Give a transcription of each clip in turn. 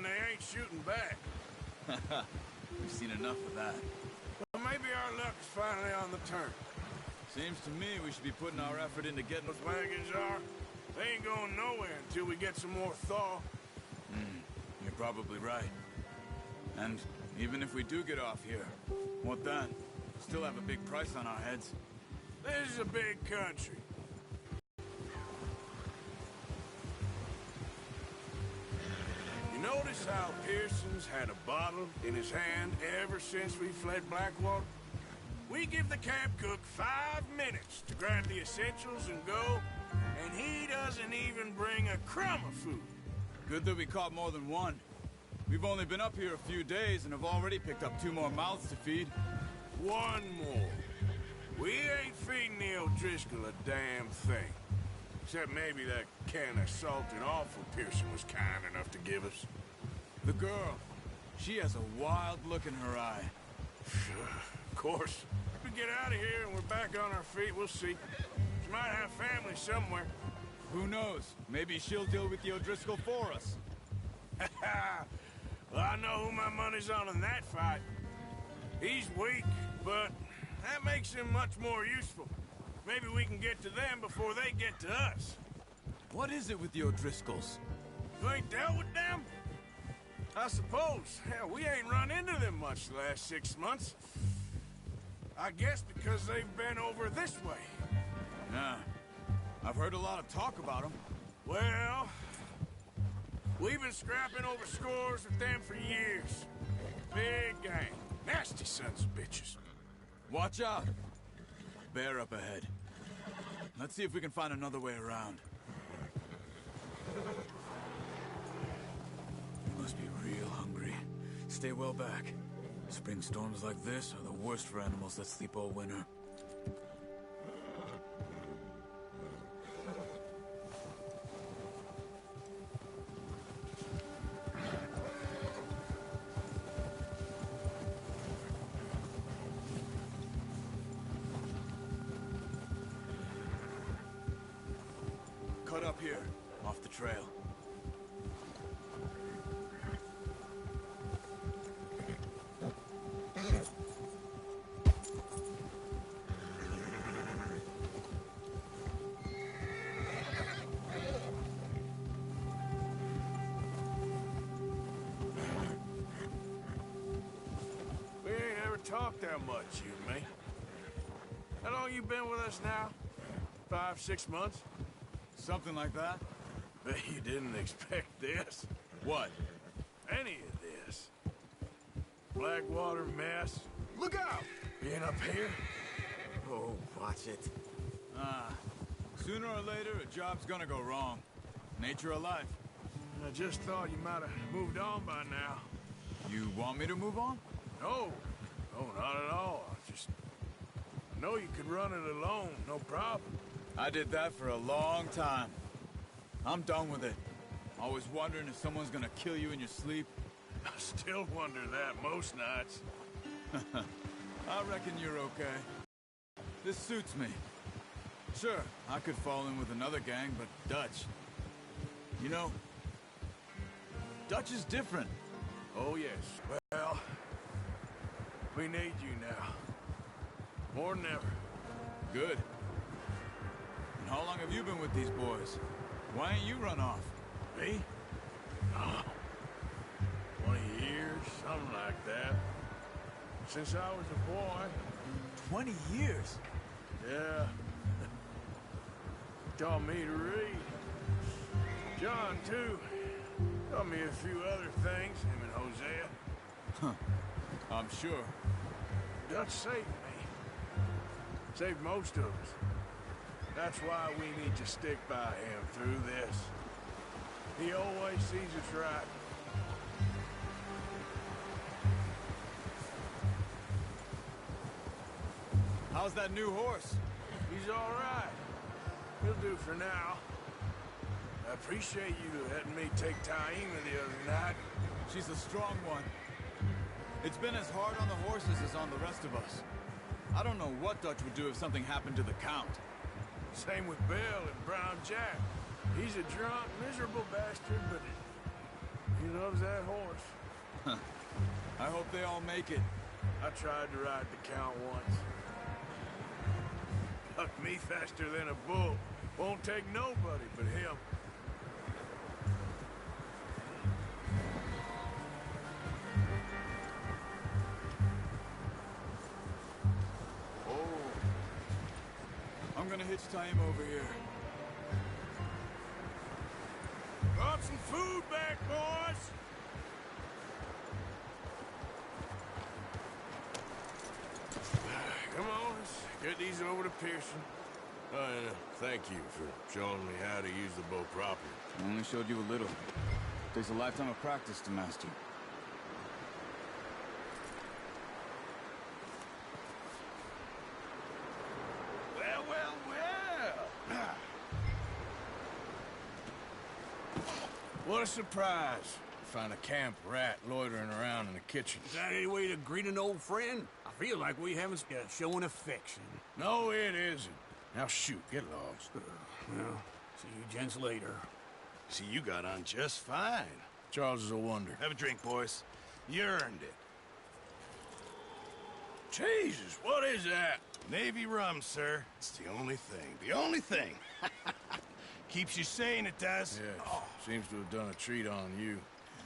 when they ain't shooting back. We've seen enough of that. Well, maybe our luck is finally on the turn. Seems to me we should be putting our effort into getting... Those wagons are. They ain't going nowhere until we get some more thaw. You're probably right. And even if we do get off here, what then? Still have a big price on our heads. This is a big country. You notice how Pearson's had a bottle in his hand ever since we fled Blackwater? We give the camp cook 5 minutes to grab the essentials and go, and he doesn't even bring a crumb of food. Good that we caught more than one. We've only been up here a few days and have already picked up 2 more mouths to feed. 1 more. We ain't feeding the O'Driscoll a damn thing. Except maybe that can of salted offal Pearson was kind enough to give us. The girl. She has a wild look in her eye. Of course. If we get out of here and we're back on our feet, we'll see. She might have family somewhere. Who knows? Maybe she'll deal with the O'Driscoll for us. Well, I know who my money's on in that fight. He's weak, but that makes him much more useful. Maybe we can get to them before they get to us. What is it with the O'Driscolls? You ain't dealt with them? I suppose. Hell, we ain't run into them much the last 6 months. I guess because they've been over this way. Yeah. I've heard a lot of talk about them. Well, we've been scrapping over scores with them for years. Big gang. Nasty sons of bitches. Watch out. Bear up ahead. Let's see if we can find another way around. You must be real hungry. Stay well back. Spring storms like this are the worst for animals that sleep all winter. Cut up here, off the trail. We ain't ever talked that much, you and me. How long you been with us now? 5, 6 months? Something like that? Bet you didn't expect this. What? Any of this. Blackwater mess. Look out! Being up here? Oh, watch it. Sooner or later, a job's gonna go wrong. Nature of life. I just thought you might have moved on by now. You want me to move on? No. No, not at all. I know you could run it alone, no problem. I did that for a long time. I'm done with it. Always wondering if someone's gonna kill you in your sleep. I still wonder that most nights. I reckon you're okay. This suits me. Sure, I could fall in with another gang, but Dutch... You know, Dutch is different. Oh, yes. Well, we need you now. More than ever. Good. And how long have you been with these boys? Why ain't you run off? Me? Oh, 20 years, something like that. Since I was a boy. 20 years? Yeah. Taught me to read. John, too. Taught me a few other things, him and Hosea. Huh. I'm sure. Dutch saved me. Saved most of us. That's why we need to stick by him through this. He always sees us right. How's that new horse? He's all right. He'll do for now. I appreciate you letting me take Taima the other night. She's a strong one. It's been as hard on the horses as on the rest of us. I don't know what Dutch would do if something happened to the Count. Same with Bill and Brown Jack. He's a drunk, miserable bastard, but He loves that horse. I hope they all make it. I tried to ride the Count once. Bucked me faster than a bull. Won't take nobody but him. Oh. I'm gonna hitch tie him over here. Brought some food back, boys! Come on, let's get these over to Pearson. And thank you for showing me how to use the bow properly. I only showed you a little. Takes a lifetime of practice to master. Well, well, well! What a surprise. Find a camp rat loitering around in the kitchen. Is that any way to greet an old friend? I feel like we haven't shown affection. No, it isn't. Now shoot, get lost. Well, see you gents later. See, you got on just fine. Charles is a wonder. Have a drink, boys. You earned it. Jesus, what is that? Navy rum, sir. It's the only thing. The only thing. Keeps you sane, it does. Yes, seems to have done a treat on you.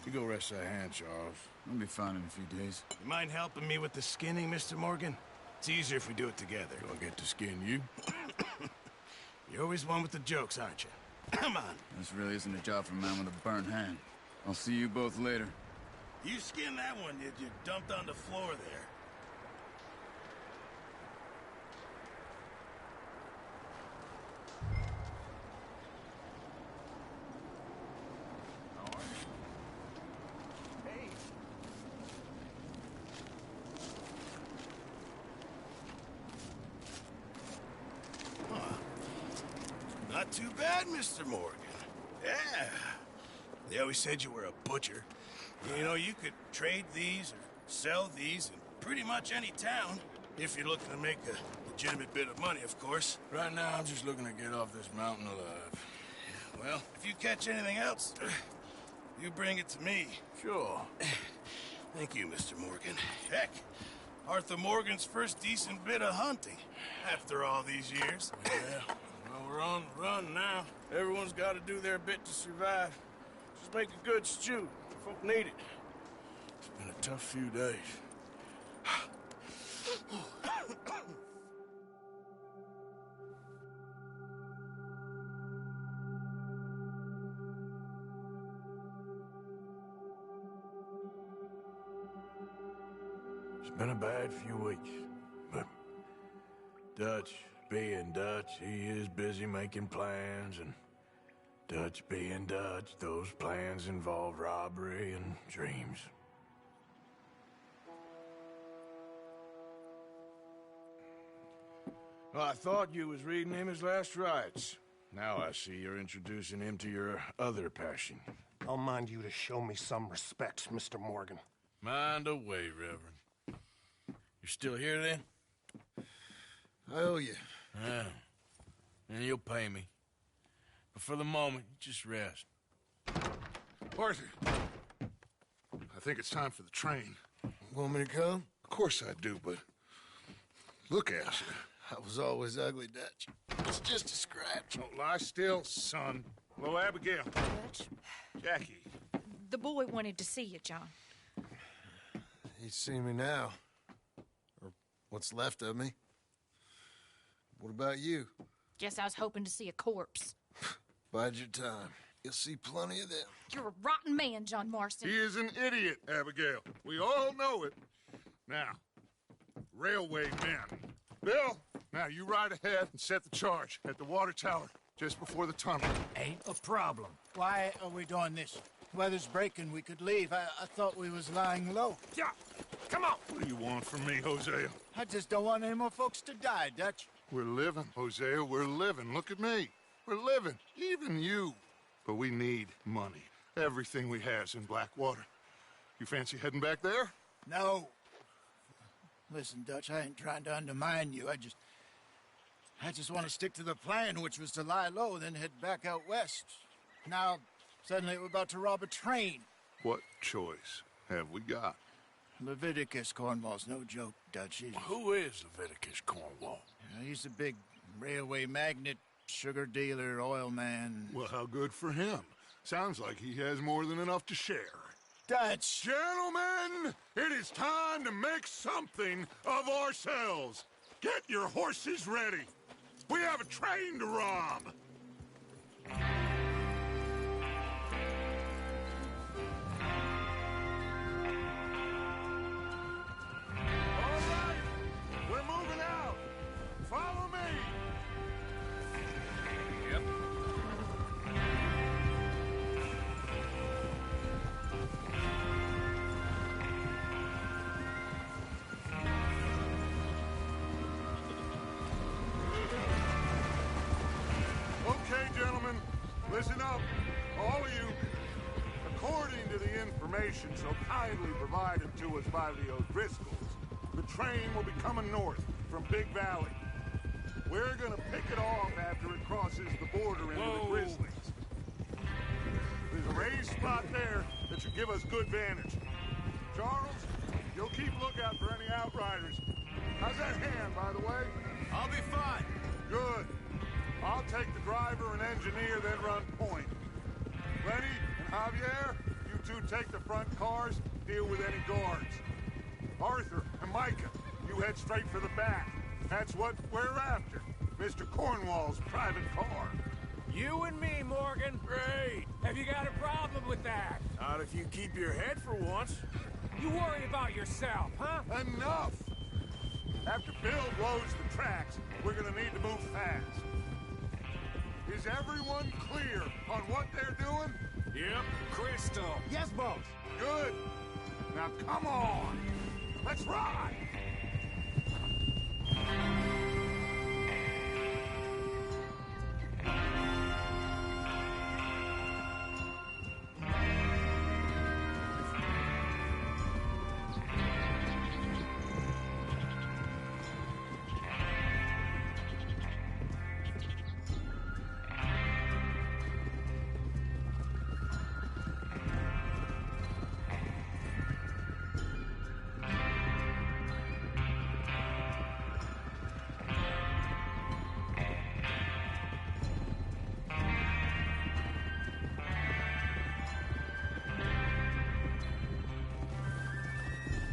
You go rest that hand, Charles. I'll be fine in a few days. You mind helping me with the skinning, Mr. Morgan? It's easier if we do it together. Do I get to skin you? You're always one with the jokes, aren't you? Come on. This really isn't a job for a man with a burnt hand. I'll see you both later. You skinned that one, did you? Dumped on the floor there. Not too bad, Mr. Morgan. Yeah. They always said you were a butcher. You know, you could trade these or sell these in pretty much any town. If you're looking to make a legitimate bit of money, of course. Right now, I'm just looking to get off this mountain alive. Well, if you catch anything else, you bring it to me. Sure. Thank you, Mr. Morgan. Heck, Arthur Morgan's first decent bit of hunting after all these years. Yeah. Well, we're on the run now. Everyone's got to do their bit to survive. Just make a good stew. Folk need it. It's been a tough few days. It's been a bad few weeks, but Dutch being Dutch, he is busy making plans, and Dutch being Dutch, those plans involve robbery and dreams. Well, I thought you was reading him his last rites. Now I see you're introducing him to your other passion. I'll mind you to show me some respect, Mr. Morgan. Mind away, Reverend. You're still here, then? I owe you. Yeah. And you'll pay me. But for the moment, just rest. Arthur, I think it's time for the train. Want me to come? Of course I do, but look at you. I was always ugly, Dutch. It's just a scratch. Don't lie still, son. Hello, Abigail. Dutch, Jackie. the boy wanted to see you, John. He's seen me now. Or what's left of me. What about you? Guess I was hoping to see a corpse. Bide your time. You'll see plenty of them. You're a rotten man, John Marston. He is an idiot, Abigail. We all know it. Now, railway men. Bill, now you ride ahead and set the charge at the water tower just before the tunnel. Ain't a problem. Why are we doing this? Weather's breaking. We could leave. I thought we was lying low. Yeah, come on. What do you want from me, Hosea? I just don't want any more folks to die, Dutch. We're living, Hosea. We're living. Look at me. We're living. Even you. But we need money. Everything we has in Blackwater. You fancy heading back there? No. Listen, Dutch, I ain't trying to undermine you. I just want to stick to the plan, which was to lie low, then head back out west. Now, suddenly we're about to rob a train. What choice have we got? Leviticus Cornwall's no joke, Dutch. Who is Leviticus Cornwall? He's a big railway magnate, sugar dealer, oil man. Well, how good for him. Sounds like he has more than enough to share. Dutch! Gentlemen, it is time to make something of ourselves. Get your horses ready. We have a train to rob. All right, we're moving out. Follow me. Yep. Okay, gentlemen, listen up, all of you. According to the information so kindly provided to us by the O'Driscolls, the train will be coming north from Big Valley. We're gonna pick it off after it crosses the border into the Grizzlies. There's a raised spot there that should give us good vantage. Charles, you'll keep lookout for any outriders. How's that hand, by the way? I'll be fine. Good. I'll take the driver and engineer, then run point. Lenny and Javier, you two take the front cars, deal with any guards. Arthur and Micah, you head straight for the back. That's what we're after. Mr. Cornwall's private car. You and me, Morgan. Great. Have you got a problem with that? Not if you keep your head for once. You worry about yourself, huh? Enough! After Bill blows the tracks, we're gonna need to move fast. Is everyone clear on what they're doing? Yep. Crystal. Yes, boss. Good. Now come on. Let's ride.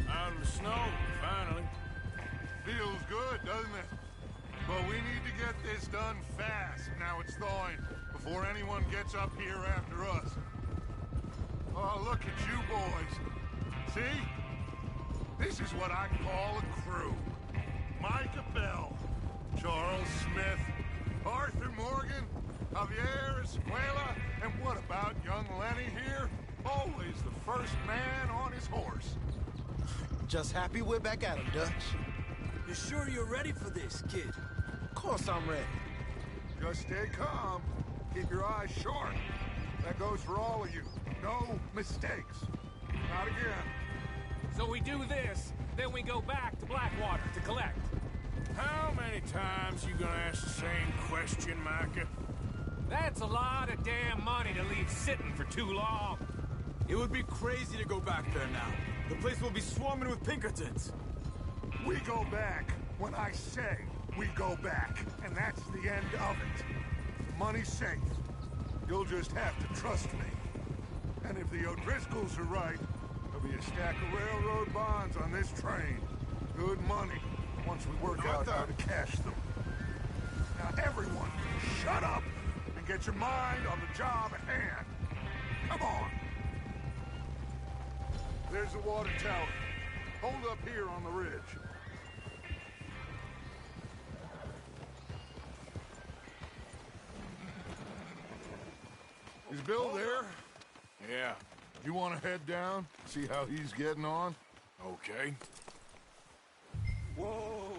Out of the snow, finally. Feels good, doesn't it? But we need to get this done fast. Now it's thawing, before anyone gets up here after us. Oh, look at you boys. See? This is what I call a crew. Micah Bell, Charles Smith, Arthur Morgan, Javier Escuela, and what about young Lenny here? Always the first man on his horse. Just happy we're back at him, Dutch. You sure you're ready for this, kid? Of course I'm ready. Just stay calm. Keep your eyes sharp. That goes for all of you. No mistakes. Not again. So we do this, then we go back to Blackwater to collect. How many times you gonna ask the same question, Micah? That's a lot of damn money to leave sitting for too long. It would be crazy to go back there now. The place will be swarming with Pinkertons. We go back when I say we go back, and that's the end of it. Money's safe. You'll just have to trust me. And if the O'Driscolls are right, there'll be a stack of railroad bonds on this train. Good money, once we work out how to cash them. Now everyone, shut up and get your mind on the job at hand. Come on. There's the water tower. Hold up here on the ridge. Is Bill there? Yeah. You want to head down, see how he's getting on? Okay. Whoa!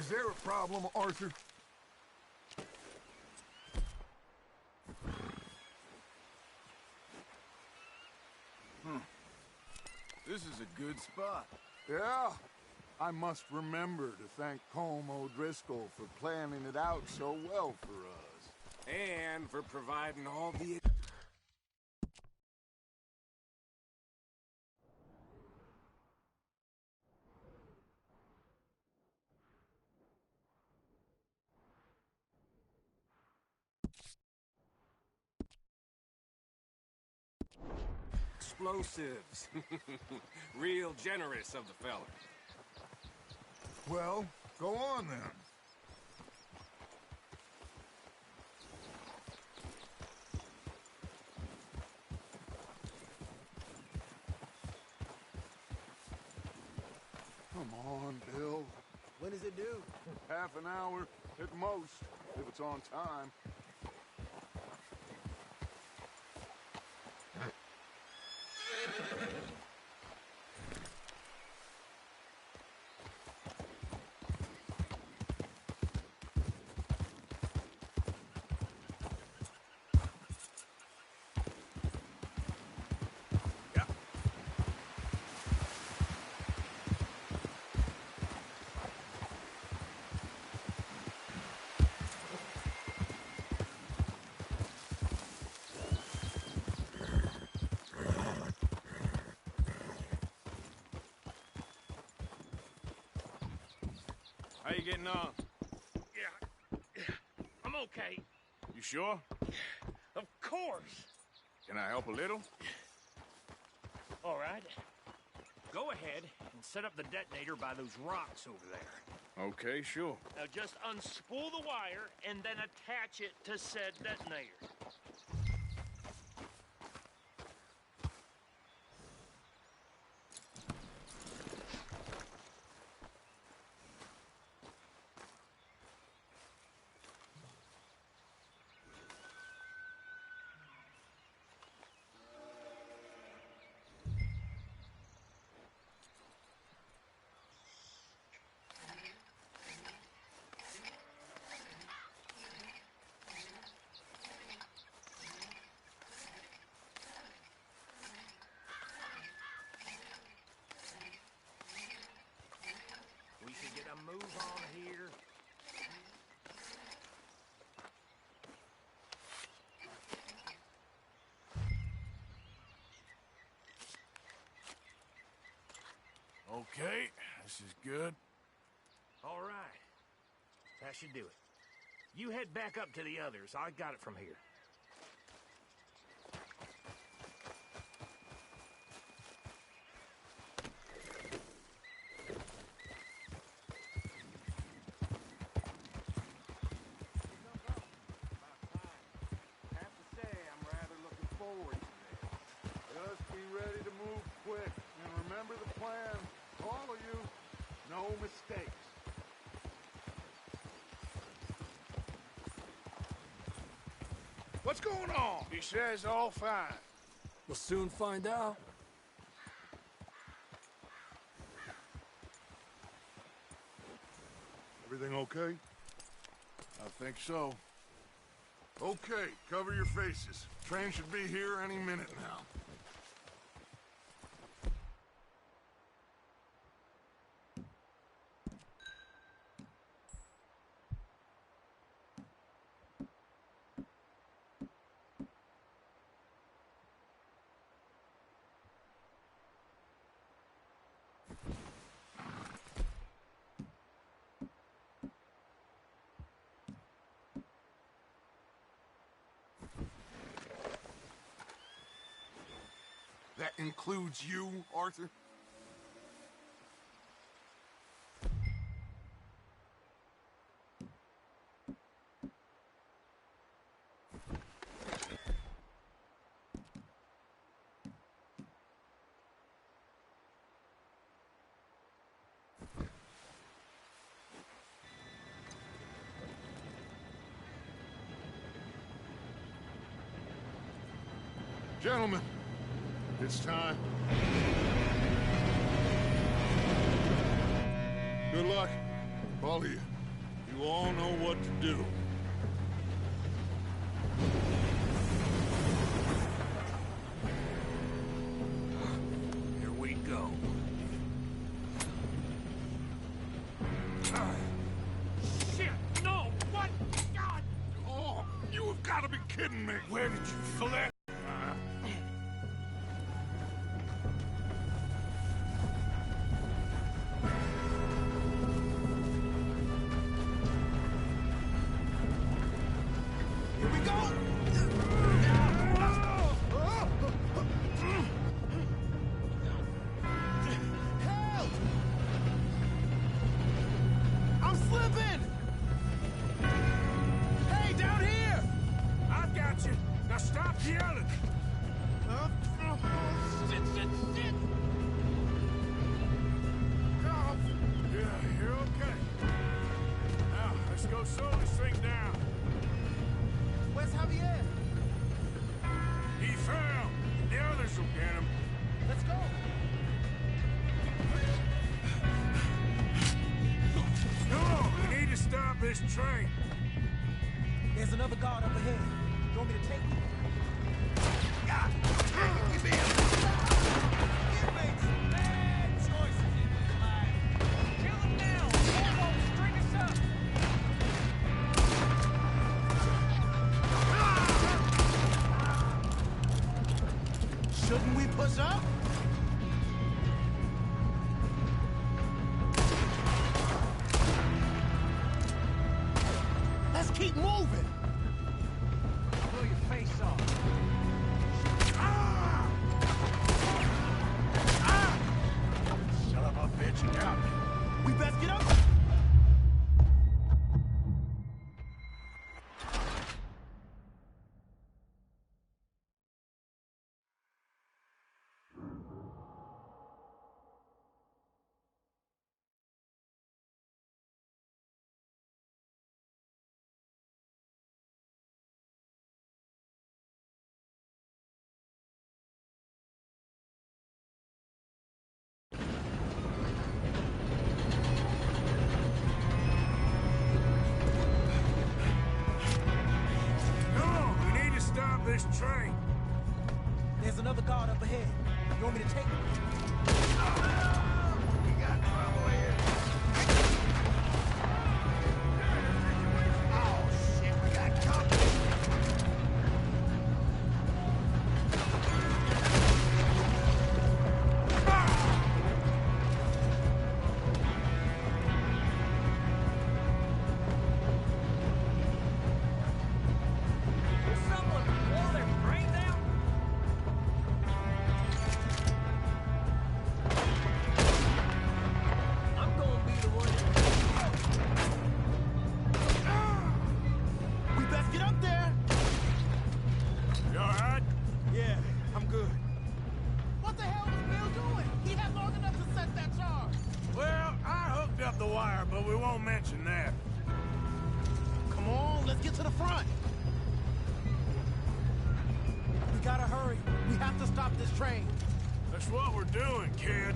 there a problem, Arthur? This is a good spot. Yeah. I must remember to thank Colm O'Driscoll for planning it out so well for us. And for providing all the... explosives. Real generous of the fella. Well, go on then. Come on, Bill. When does it due? Half an hour at most, if it's on time. How you getting on? Yeah, I'm okay. You sure? Of course. Can I help a little? All right. Go ahead and set up the detonator by those rocks over there. Okay, sure. Now just unspool the wire and then attach it to said detonator. We should get a move on here. Okay, this is good. All right. That should do it. You head back up to the others. I got it from here. Have to say, I'm rather looking forward to this. Just be ready to move quick. And remember the plan. All of you, no mistakes. What's going on? He says all fine. We'll soon find out. Everything okay? I think so. Okay, cover your faces. Train should be here any minute now. That includes you, Arthur? Gentlemen, it's time. Good luck, all of you. You all know what to do. Here we go. Shit! No! What? God! Oh, you have got to be kidding me. Where did you flip? Here we go! Help! I'm slipping! Hey, down here! I've got you. Now stop yelling. Shit! Yeah, you're okay. Now, let's go slow this thing down. Where's Javier? He fell. The others will get him. Let's go! Come on, we need to stop this train. There's another guard up ahead. You want me to take it? Bad choices in this life. Kill him now! Or won't string us up! Shouldn't we push up? Let's keep moving! Blow your face off. Son of a bitch, you got me. We best get up! Come on, we need to stop this train. There's another guard up ahead. You want me to take it? We got trouble here. Oh, shit, we got company. Someone blow their brains out? I'm gonna be the one. We best get up there! You all right? Yeah, I'm good. What the hell was Bill doing? He had long enough to set that charge. Well, I hooked up the wire, but we won't mention that. Come on, let's get to the front. We gotta hurry. We have to stop this train. That's what we're doing, kid.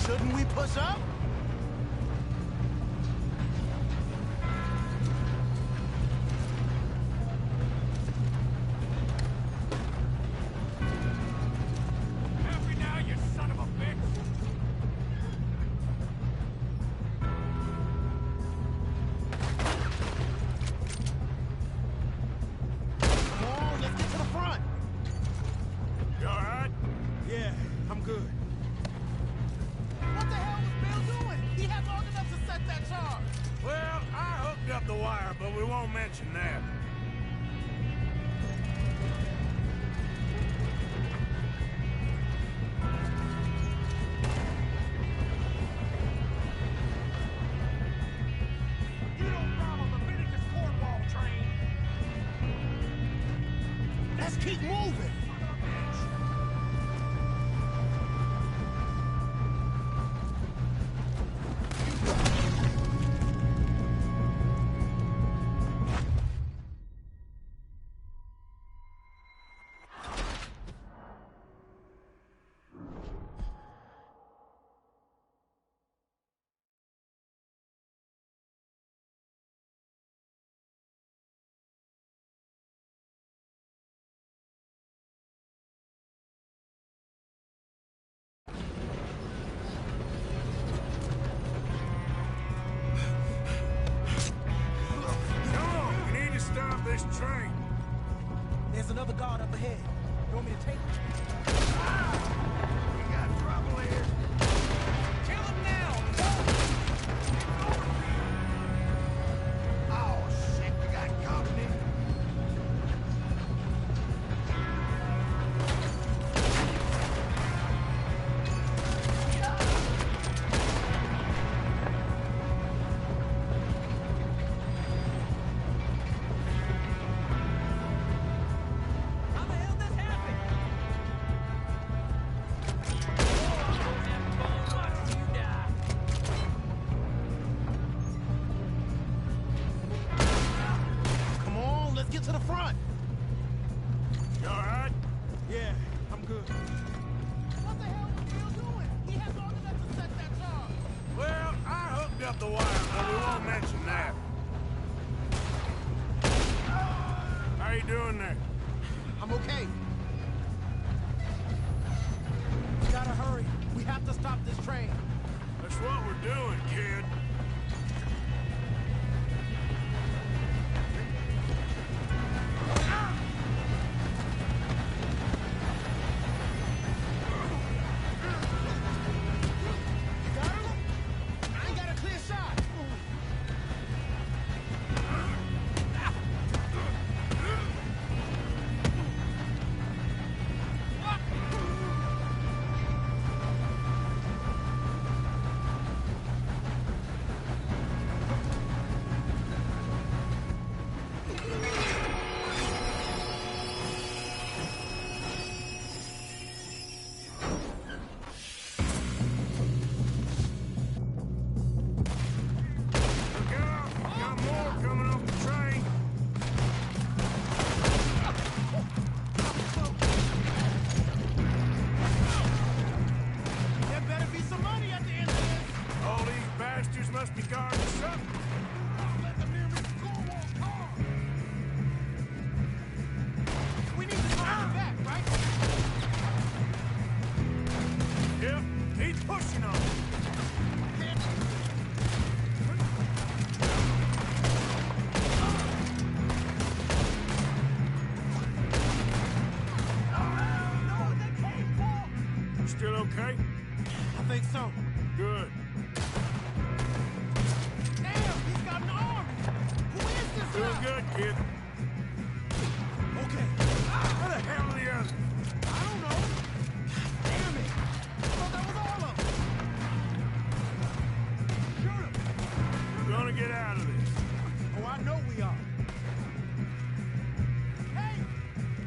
Shouldn't we push up? Happy now, you son of a bitch! Come on, let's get to the front. You all right? Yeah, I'm good. What the hell was Bill doing? He had long enough to set that charge. Well, I hooked up the wire, but we won't mention that. You don't follow Leviticus cornwall train! Let's keep moving. Come on, we need to stop this train. There's another guard up ahead. You want me to take it? We got trouble here. Kill him now! Oh, shit, we got company. How the hell this happened? Come on, let's get to the front. You all right? Yeah, I'm good. What the hell was Bill doing? He had long enough to set that charge. Well, I hooked up the wire, but we won't mention that. How you doing there? I'm okay. We gotta hurry. We have to stop this train. That's what we're doing, kid. You got him? I ain't got a clear shot. Look out! Got more coming off the train. There better be some money at the end of this. All these bastards must be guarding something. Let them near me. We need to turn them back, right? Yep, keep pushing on. No, they can't walk. You still okay? I think so. Good. Damn, he's got an army. Who is this Doing guy? good, kid. Okay. Where the hell are the others? I don't know. Damn it. I thought that was all of them. Shoot him. We're gonna get out of this. Oh, I know we are. Hey,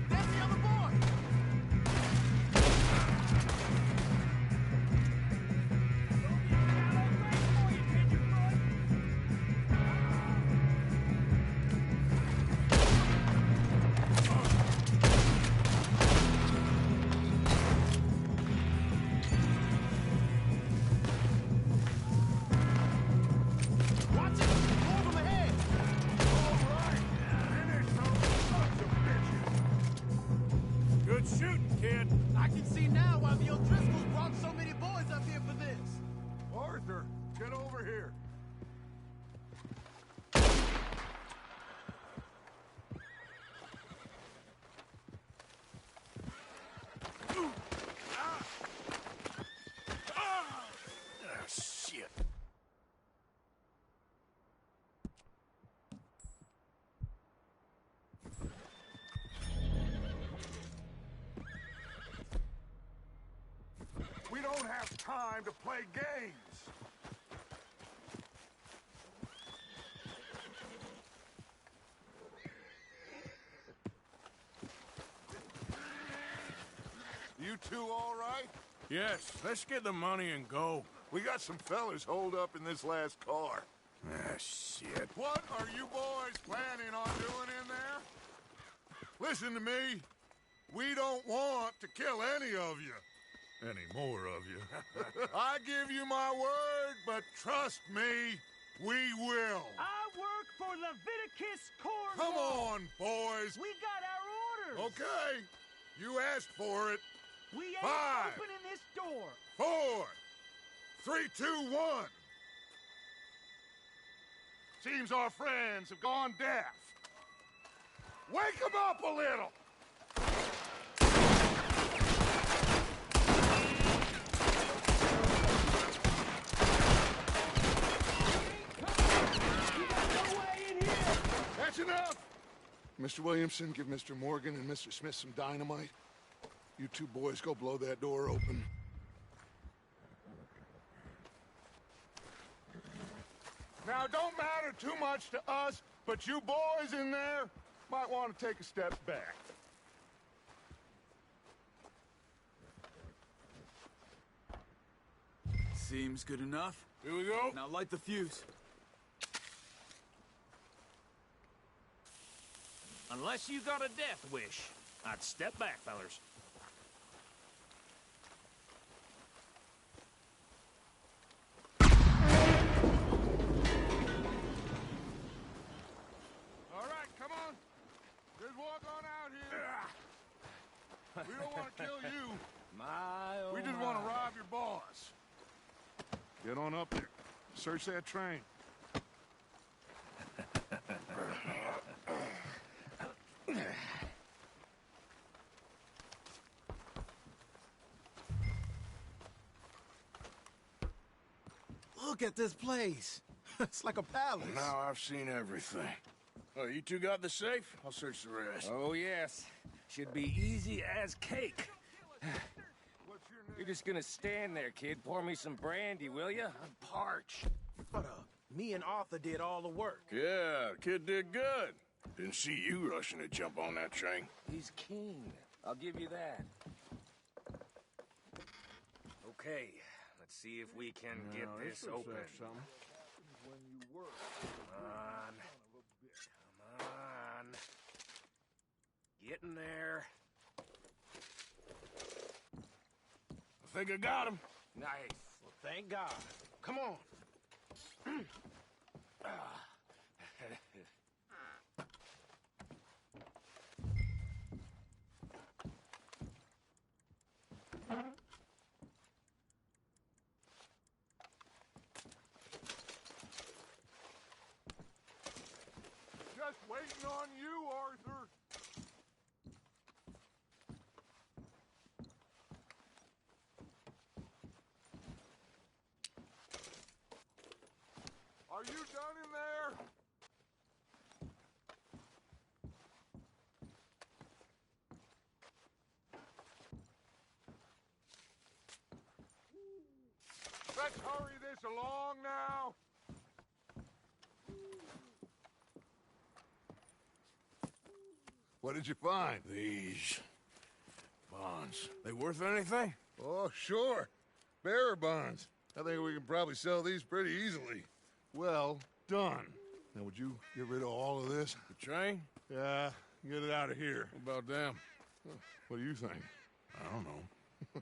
there's the other boy. have time to play games. You two all right? Yes, let's get the money and go. We got some fellas holed up in this last car. Ah, shit. What are you boys planning on doing in there? Listen to me. We don't want to kill any of you. Any more of you. I give you my word, but trust me, we will. I work for Leviticus Corps. Come on, boys. We got our orders. Okay. You asked for it. We ain't 5, opening this door. 4, 3, 2, 1. Seems our friends have gone deaf. Wake them up a little. That's enough! Mr. Williamson, give Mr. Morgan and Mr. Smith some dynamite. You two boys go blow that door open. Now, it don't matter too much to us, but you boys in there might want to take a step back. Seems good enough. Here we go. Now light the fuse. Unless you got a death wish, I'd step back, fellers. All right, come on. Just walk on out here. We don't want to kill you. We just want to rob your boss. Get on up there. Search that train. Look at this place. It's like a palace. Now I've seen everything. Oh, you two got the safe? I'll search the rest. Oh, yes. Should be easy as cake. You're just gonna stand there, kid. Pour me some brandy, will you? I'm parched. But, me and Arthur did all the work. Yeah, kid did good. Didn't see you rushing to jump on that train. He's keen. I'll give you that. Okay, let's see if we can get this open. Come on. Come on. Get in there. I think I got him. Nice. Well, thank God. Come on. Just waiting on you, Arthur. Are you done in there? Let's hurry this along now. What did you find? These bonds. They worth anything? Oh, sure. Bearer bonds. I think we can probably sell these pretty easily. Well done. Now, would you get rid of all of this? The train? Yeah, get it out of here. What about them? What do you think? I don't know.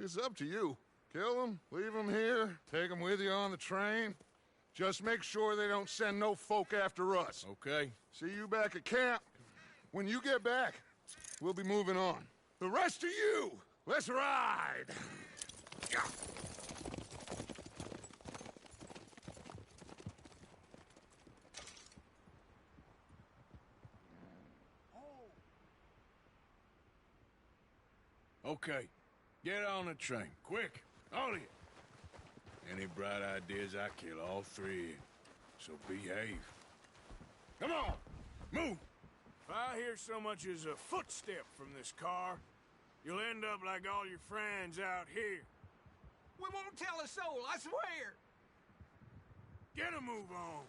It's up to you. Kill them, leave them here, take them with you on the train. Just make sure they don't send no folk after us. Okay. See you back at camp. When you get back, we'll be moving on. The rest of you, let's ride! Yeah. Okay. Get on the train. Quick. All of you. Any bright ideas, I kill all three of you. So behave. Come on! Move! If I hear so much as a footstep from this car, you'll end up like all your friends out here. won't tell a soul, I swear. Get a move on.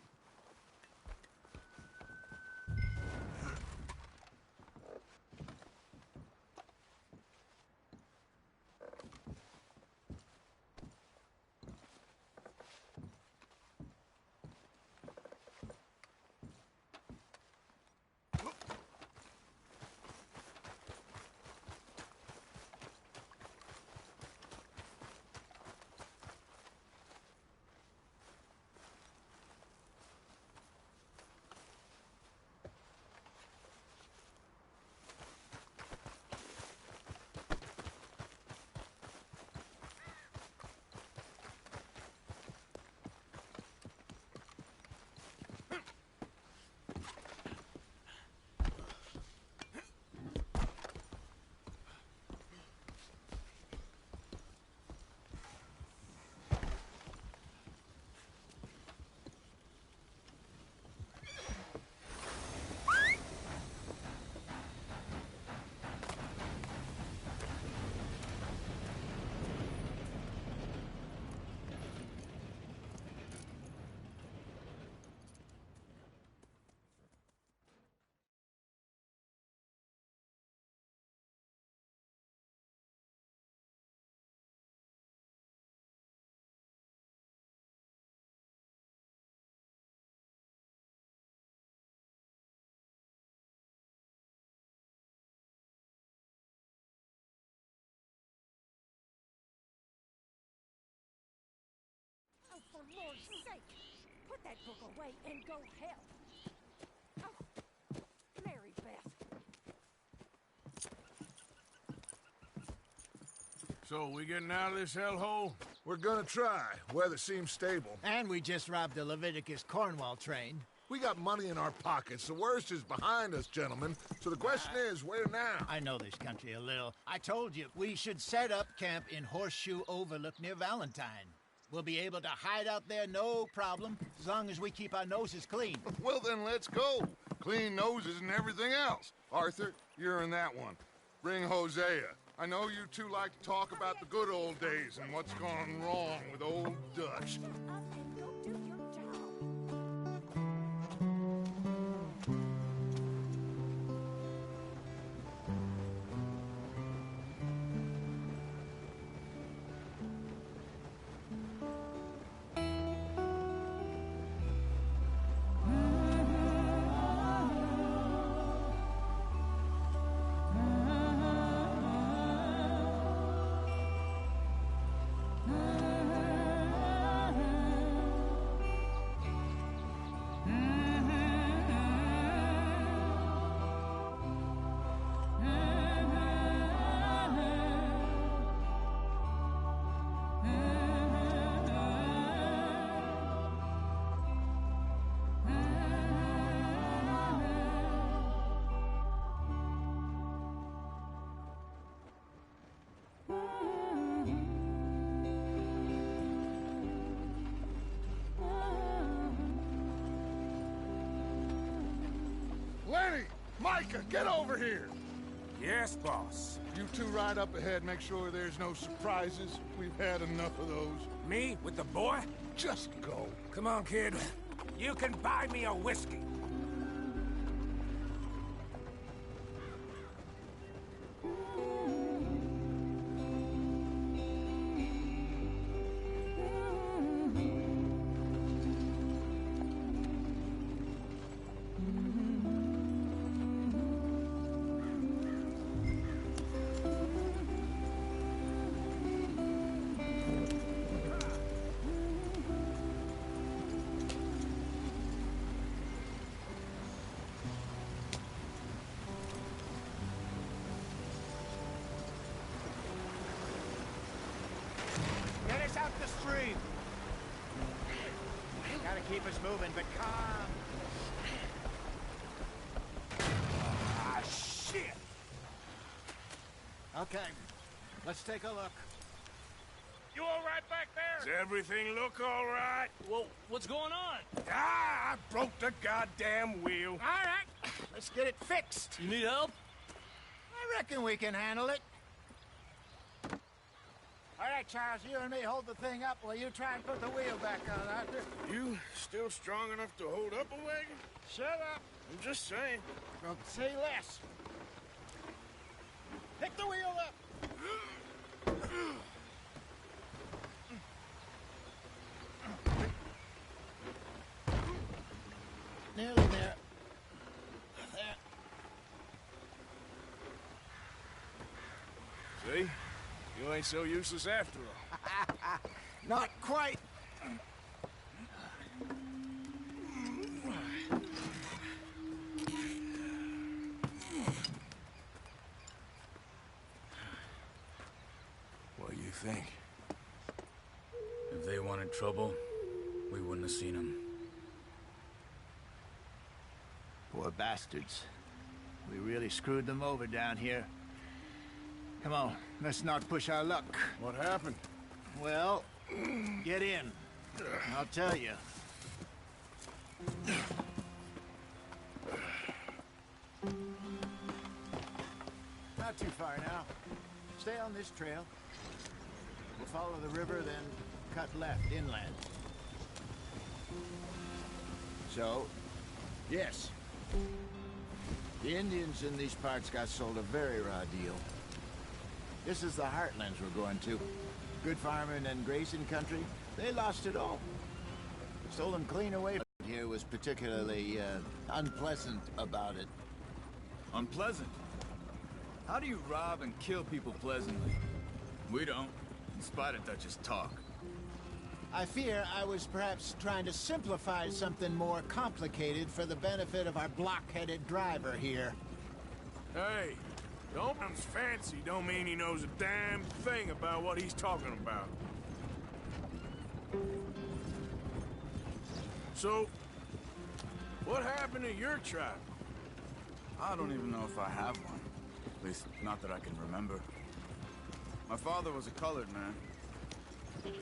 For Lord's sake, put that book away and go help. Oh, Mary Beth. So, we getting out of this hellhole? We're gonna try. Weather seems stable. And we just robbed the Leviticus Cornwall train. We got money in our pockets. The worst is behind us, gentlemen. So the question is, where now? I know this country a little. I told you, we should set up camp in Horseshoe Overlook near Valentine. We'll be able to hide out there, no problem, as long as we keep our noses clean. Well, then let's go. Clean noses and everything else. Arthur, you're in that one. Bring Hosea. I know you two like to talk about the good old days and what's gone wrong with old Dutch. Lenny! Micah, get over here! Yes, boss. You two ride up ahead, make sure there's no surprises. We've had enough of those. Me with the boy? Just go. Come on, kid. You can buy me a whiskey. Out the stream. Gotta keep us moving, but calm. Ah, shit! Okay, let's take a look. You all right back there? Does everything look all right? Well, what's going on? Ah, I broke the goddamn wheel. All right, let's get it fixed. You need help? I reckon we can handle it. All right, Charles, you and me hold the thing up while you try and put the wheel back on, Arthur. You still strong enough to hold up a wagon? Shut up. I'm just saying. Well, say less. Pick the wheel up. Nearly there. There. See? You ain't so useless after all. Not quite. What do you think? If they wanted trouble, we wouldn't have seen them. Poor bastards. We really screwed them over down here. Come on, let's not push our luck. What happened? Well, get in. I'll tell you. Not too far now. Stay on this trail. We'll follow the river, then cut left inland. So, yes. The Indians in these parts got sold a very raw deal. This is the heartlands we're going to. Good farming and grazing country, they lost it all. Stolen clean away from here was particularly unpleasant about it. Unpleasant? How do you rob and kill people pleasantly? We don't, in spite of Dutch's talk. I fear I was perhaps trying to simplify something more complicated for the benefit of our block-headed driver here. Hey, don't be fancy don't mean he knows a damn thing about what he's talking about. So, what happened to your tribe? I don't even know if I have one. At least, not that I can remember. My father was a colored man.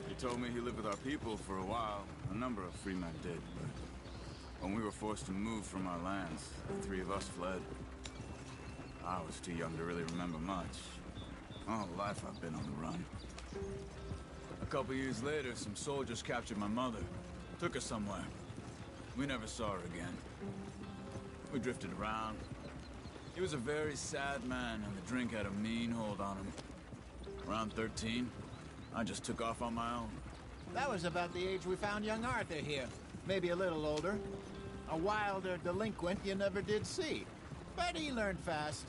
He told me he lived with our people for a while. A number of free men did, but when we were forced to move from our lands, the three of us fled. I was too young to really remember much. My whole life I've been on the run. A couple years later, some soldiers captured my mother. Took her somewhere. We never saw her again. We drifted around. He was a very sad man, and the drink had a mean hold on him. Around 13, I just took off on my own. That was about the age we found young Arthur here. Maybe a little older. A wilder delinquent you never did see. But he learned fast.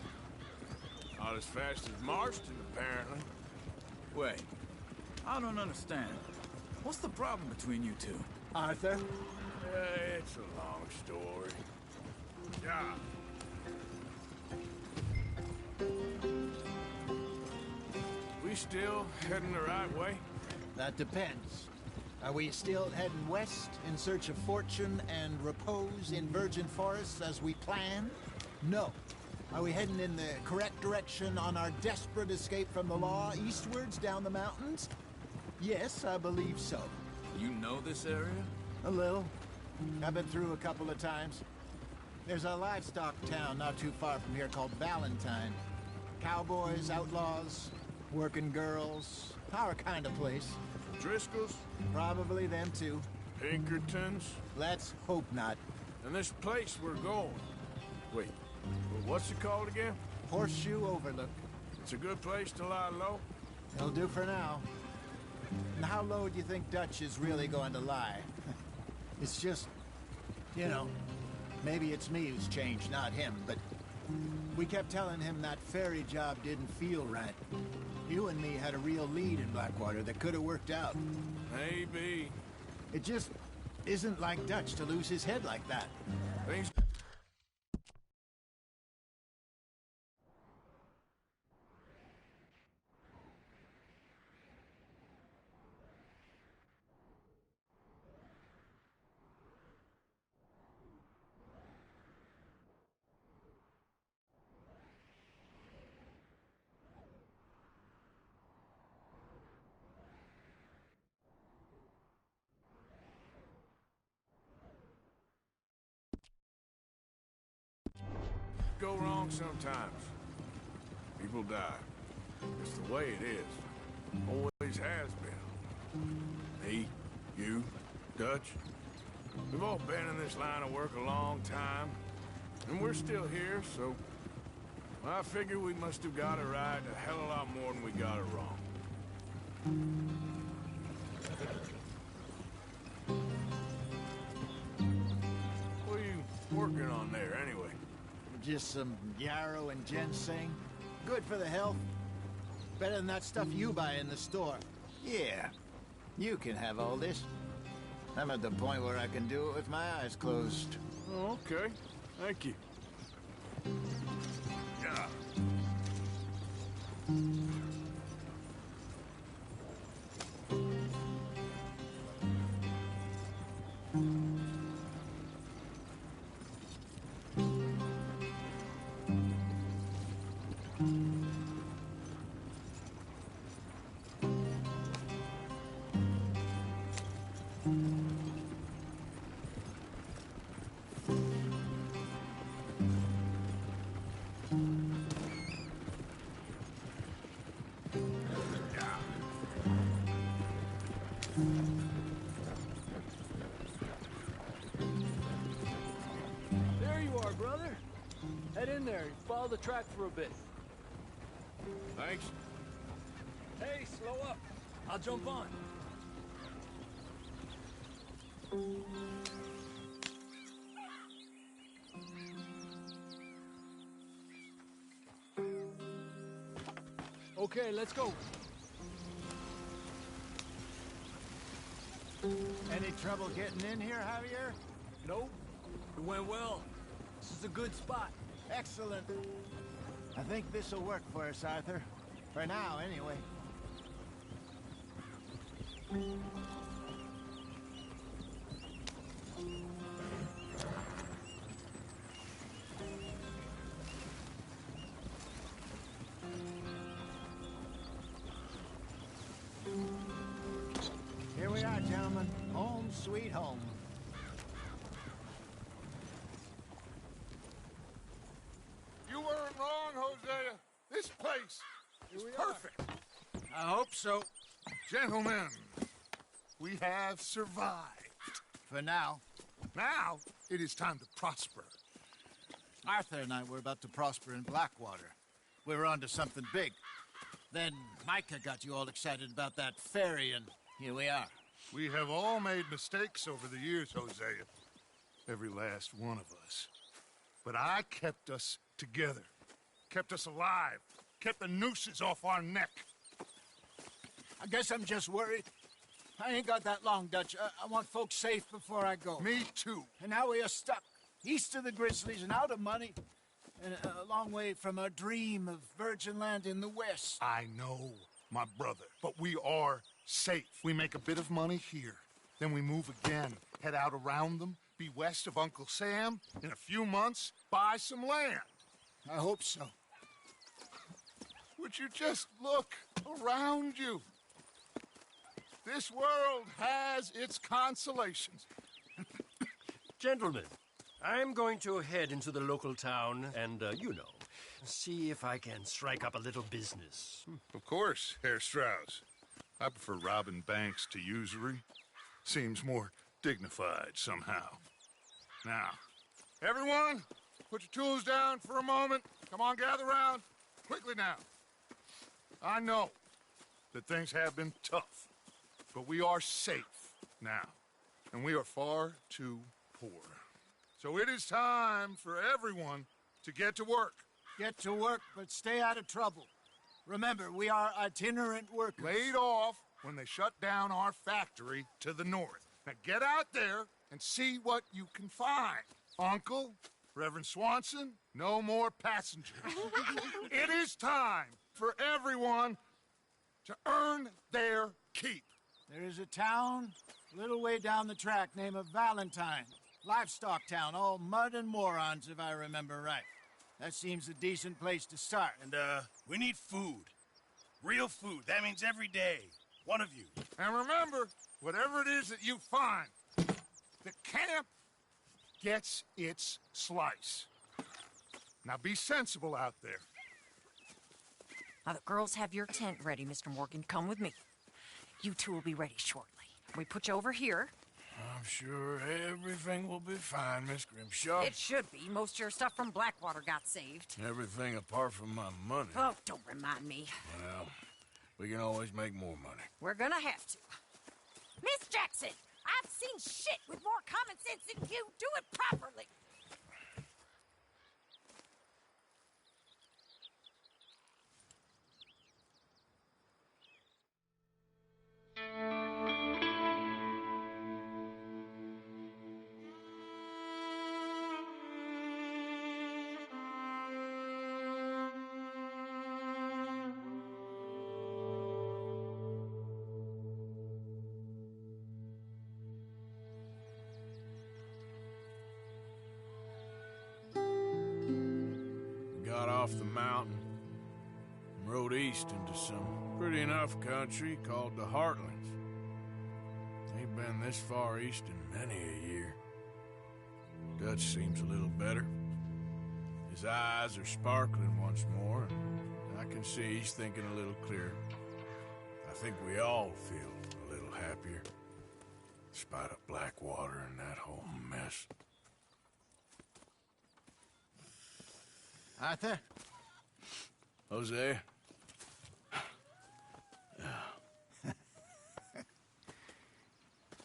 Not as fast as Marston, apparently. Wait, I don't understand. What's the problem between you two? Arthur? It's a long story. Yeah. We still heading the right way? That depends. Are we still heading west in search of fortune and repose in virgin forests as we planned? No. Are we heading in the correct direction on our desperate escape from the law eastwards down the mountains? Yes, I believe so. You know this area? A little. I've been through a couple of times. There's a livestock town not too far from here called Valentine. Cowboys, outlaws, working girls, our kind of place. Driscoll's? Probably them too. Pinkertons? Let's hope not. And this place we're going. Wait, what's it called again? Horseshoe Overlook. It's a good place to lie low? It'll do for now. And how low do you think Dutch is really going to lie? It's just, you know, maybe it's me who's changed, not him, but we kept telling him that ferry job didn't feel right. You and me had a real lead in Blackwater that could have worked out. Maybe. It just isn't like Dutch to lose his head like that. Things... go wrong sometimes. People die. It's the way it is. Always always has been. Me, you, Dutch. We've all been in this line of work a long time, and we're still here, so I figure we must have got it right a hell of a lot more than we got it wrong. What are you working on there, anyway? Just some yarrow and ginseng. Good for the health. Better than that stuff you buy in the store. Yeah, you can have all this. I'm at the point where I can do it with my eyes closed. Oh, okay. Thank you. Yeah. There you are, brother. Head in there and follow the track for a bit. Thanks. Hey, slow up. I'll jump on. Okay, let's go. Any trouble getting in here, Javier? Nope. It went well. This is a good spot. Excellent. I think this'll work for us, Arthur. For now, anyway. Here we are, gentlemen. Home sweet home. You weren't wrong, Hosea. This place is perfect. I hope so. Gentlemen, we have survived. For now. Now, it is time to prosper. Arthur and I were about to prosper in Blackwater. We were onto something big. Then Micah got you all excited about that ferry, and here we are. We have all made mistakes over the years, Hosea. Every last one of us. But I kept us together. Kept us alive. Kept the nooses off our neck. I guess I'm just worried. I ain't got that long, Dutch. I want folks safe before I go. Me too. And now we are stuck. East of the Grizzlies and out of money. And a long way from our dream of virgin land in the west. I know, my brother. But we are safe. We make a bit of money here. Then we move again. Head out around them. Be west of Uncle Sam. In a few months, buy some land. I hope so. Would you just look around you? This world has its consolations. Gentlemen, I'm going to head into the local town and, see if I can strike up a little business. Of course, Herr Strauss. I prefer robbing banks to usury. Seems more dignified somehow. Now, everyone, put your tools down for a moment. Come on, gather round. Quickly now. I know that things have been tough, but we are safe now, and we are far too poor. So it is time for everyone to get to work. Get to work, but stay out of trouble. Remember, we are itinerant workers. Laid off when they shut down our factory to the north. Now get out there and see what you can find. Uncle, Reverend Swanson, no more passengers. It is time for everyone to earn their keep. There is a town a little way down the track named Valentine. Livestock town, all mud and morons, if I remember right. That seems a decent place to start. And, we need food. Real food. That means every day. One of you. And remember, whatever it is that you find, the camp gets its slice. Now be sensible out there. Now, the girls have your tent ready, Mr. Morgan. Come with me. You two will be ready shortly. We put you over here. I'm sure everything will be fine, Miss Grimshaw. It should be. Most of your stuff from Blackwater got saved. Everything apart from my money. Oh, don't remind me. Well, we can always make more money. We're gonna have to. Miss Jackson, I've seen shit with more common sense than you. Do it properly. Got off the mountain and rode east into some pretty enough country called the Heartlands. Ain't been this far east in many a year. Dutch seems a little better. His eyes are sparkling once more, and I can see he's thinking a little clearer. I think we all feel a little happier, despite of Blackwater and that whole mess. Arthur? Jose?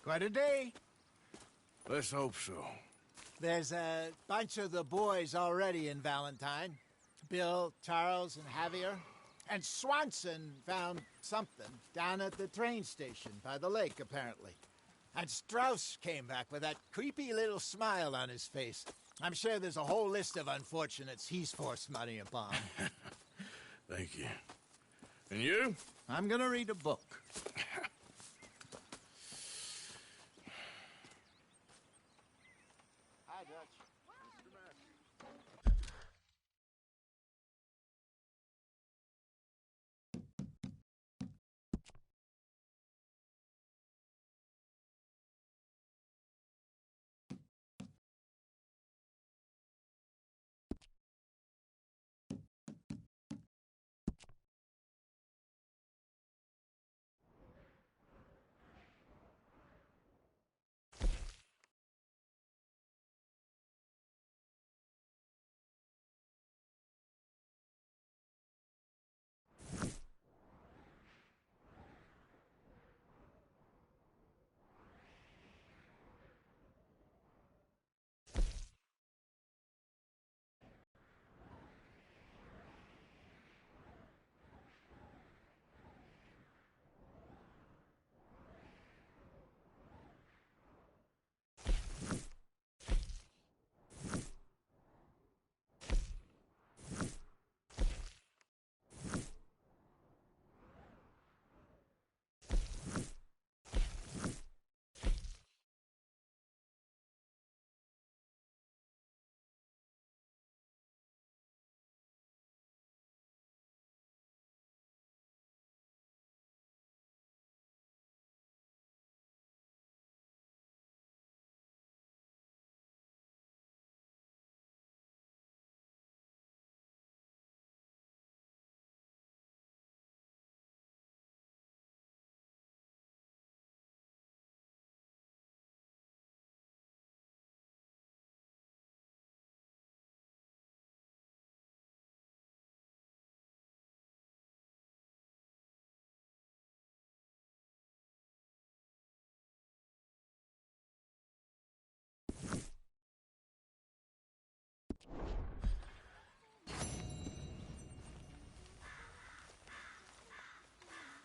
Quite a day. Let's hope so. There's a bunch of the boys already in Valentine. Bill, Charles, and Javier. And Swanson found something down at the train station by the lake, apparently. And Strauss came back with that creepy little smile on his face. I'm sure there's a whole list of unfortunates he's forced money upon. Thank you. And you? I'm gonna read a book. Hi, Dutch. Mr. Matthews.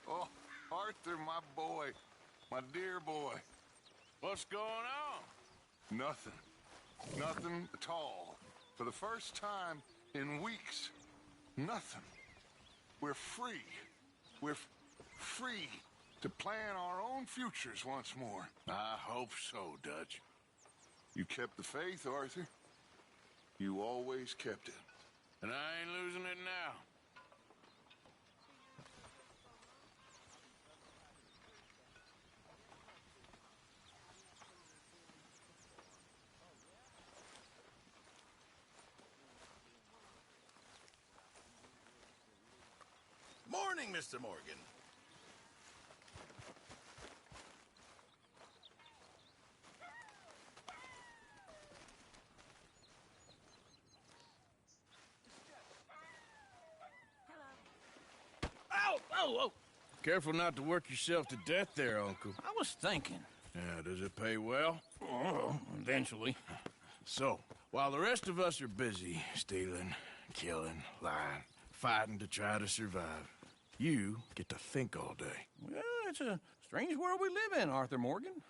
Oh, Arthur, my boy. My dear boy. What's going on? Nothing. Nothing at all. For the first time in weeks. Nothing. We're free. We're free to plan our own futures once more. I hope so, Dutch. You kept the faith, Arthur. You always kept it. And I ain't losing it now. Morning, Mr. Morgan. whoa. Careful not to work yourself to death there, Uncle. I was thinking. Yeah, does it pay well? Oh, eventually. So, while the rest of us are busy stealing, killing, lying, fighting to try to survive, you get to think all day. Well, it's a strange world we live in, Arthur Morgan.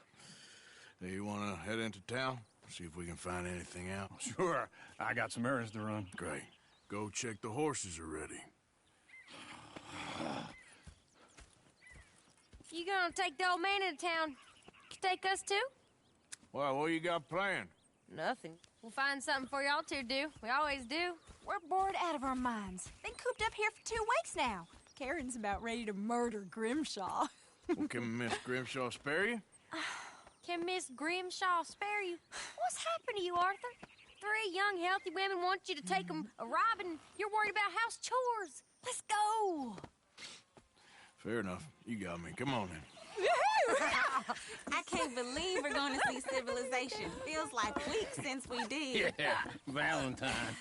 Do you want to head into town? See if we can find anything out? Sure. I got some errands to run. Great. Go check the horses are ready. You gonna take the old man into town? Take us too? Well, what you got planned? Nothing. We'll find something for y'all to do. We always do. We're bored out of our minds. Been cooped up here for 2 weeks now. Karen's about ready to murder Grimshaw. Well, can Miss Grimshaw spare you? Can Miss Grimshaw spare you? What's happened to you, Arthur? 3 young, healthy women want you to take them a robbing. You're worried about house chores. Let's go. Fair enough. You got me. Come on then. I can't believe we're going to see civilization. Feels like weeks since we did. Yeah, Valentine.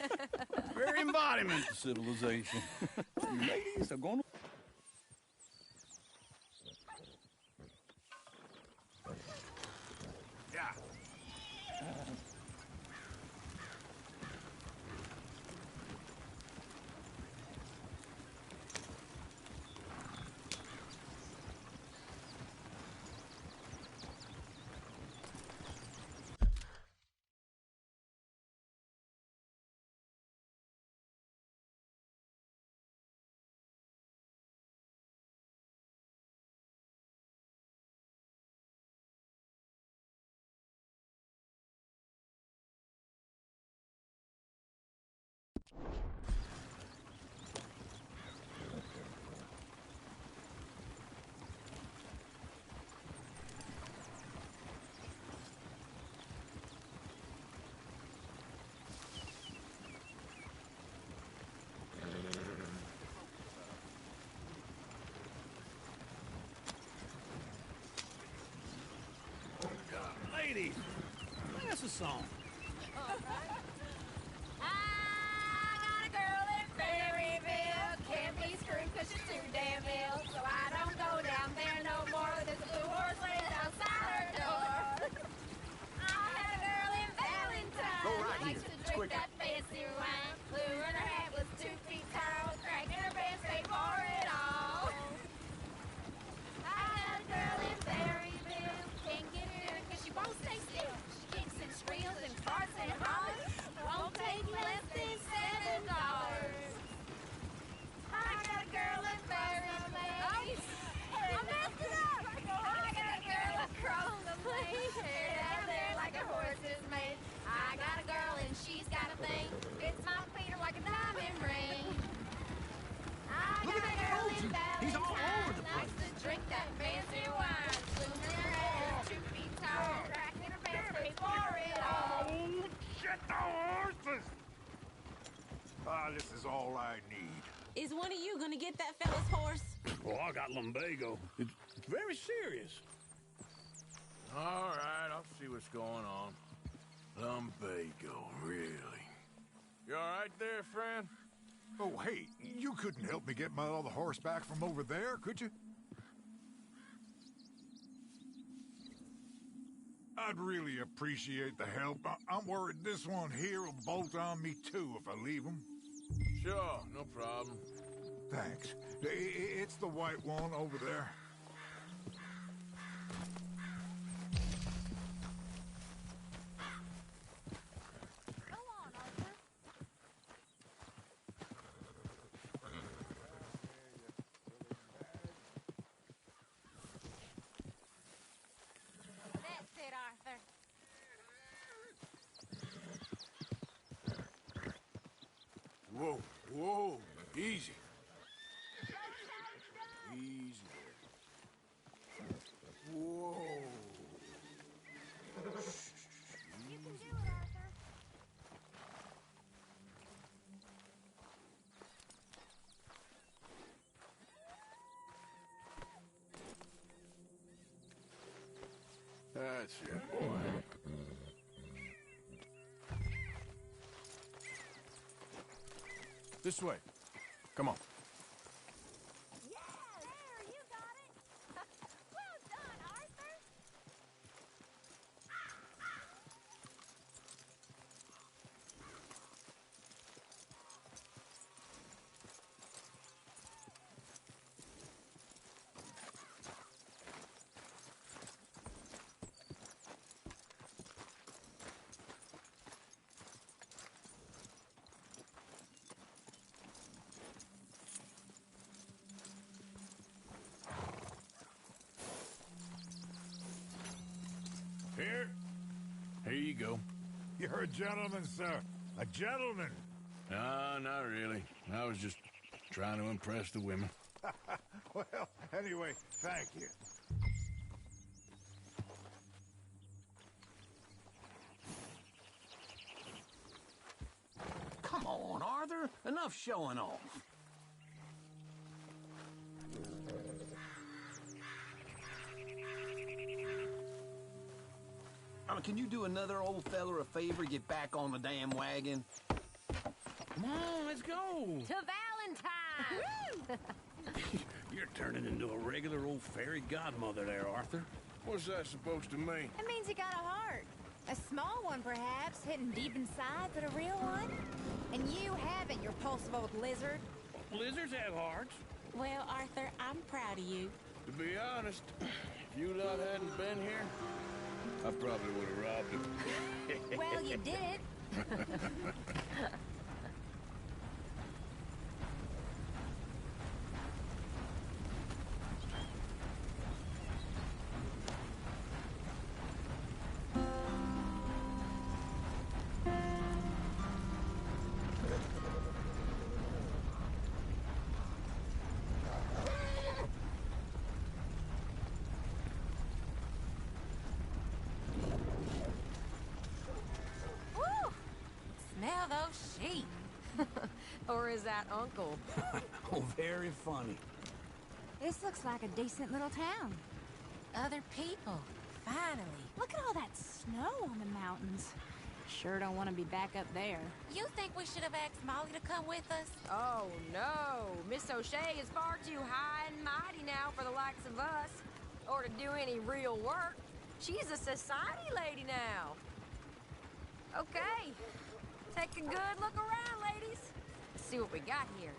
Very embodiment of civilization. You ladies are going to... Ladies, sing us a song. I got a girl in Berryville. Can't be screwed 'cause she's too damn ill. So I don't go down there no more. There's a blue horse laying outside her door. I had a girl in Valentine. Go right Likes here. to It's drink quicker. that fancy wine. Blue in her hat was 2 feet tall. Cracking her pants, they for it all. I had a girl in Berryville. Can't get her 'cause she won't stay still. She kicks and squeals and farts and hollers. Won't take less than $7. I got a girl in Berryville. I messed it up. I got a girl across the place. Hair down there like a horse is made. I got a girl and she's got a thing. Fits my feet are like a diamond ring. I got a girl in Valentine. He's all over the Likes to drink that fancy wine. Bloom in her hair, 2 feet tall. Cracking her pants, they for it all. Oh, shit, the horses! Ah, this is all I need. Is one of you going to get that fella's horse? Oh, I got lumbago. It's very serious. All right, I'll see what's going on. Lumbago, really? You all right there, friend? Oh, hey, you couldn't help me get my other horse back from over there, could you? I'd really appreciate the help. I'm worried this one here will bolt on me too if I leave him. Sure, no problem. Thanks. It's the white one over there. Go on, Arthur. That's it, Arthur. Whoa, whoa, easy. Easy there. Whoa. You can do it, Arthur. That's it, boy. This way. Come on. Yes! Here you go. You're a gentleman, sir. A gentleman. No, not really. I was just trying to impress the women. Well, anyway, thank you. Come on, Arthur. Enough showing off. Can you do another old feller a favor? Get back on the damn wagon. Come on, let's go. To Valentine! You're turning into a regular old fairy godmother there, Arthur. What's that supposed to mean? It means you got a heart. A small one, perhaps, hidden deep inside, but a real one. And you haven't, you repulsive old lizard. Lizards have hearts. Well, Arthur, I'm proud of you. To be honest, if you lot hadn't been here, I probably would have robbed him. Well, you did. Smell those sheep. Or is that Uncle? Oh, very funny. This looks like a decent little town. Other people. Finally. Look at all that snow on the mountains. Sure don't want to be back up there. You think we should have asked Molly to come with us? Oh, no. Miss O'Shea is far too high and mighty now for the likes of us. Or to do any real work. She's a society lady now. Okay. Take a good look around, ladies. See what we got here.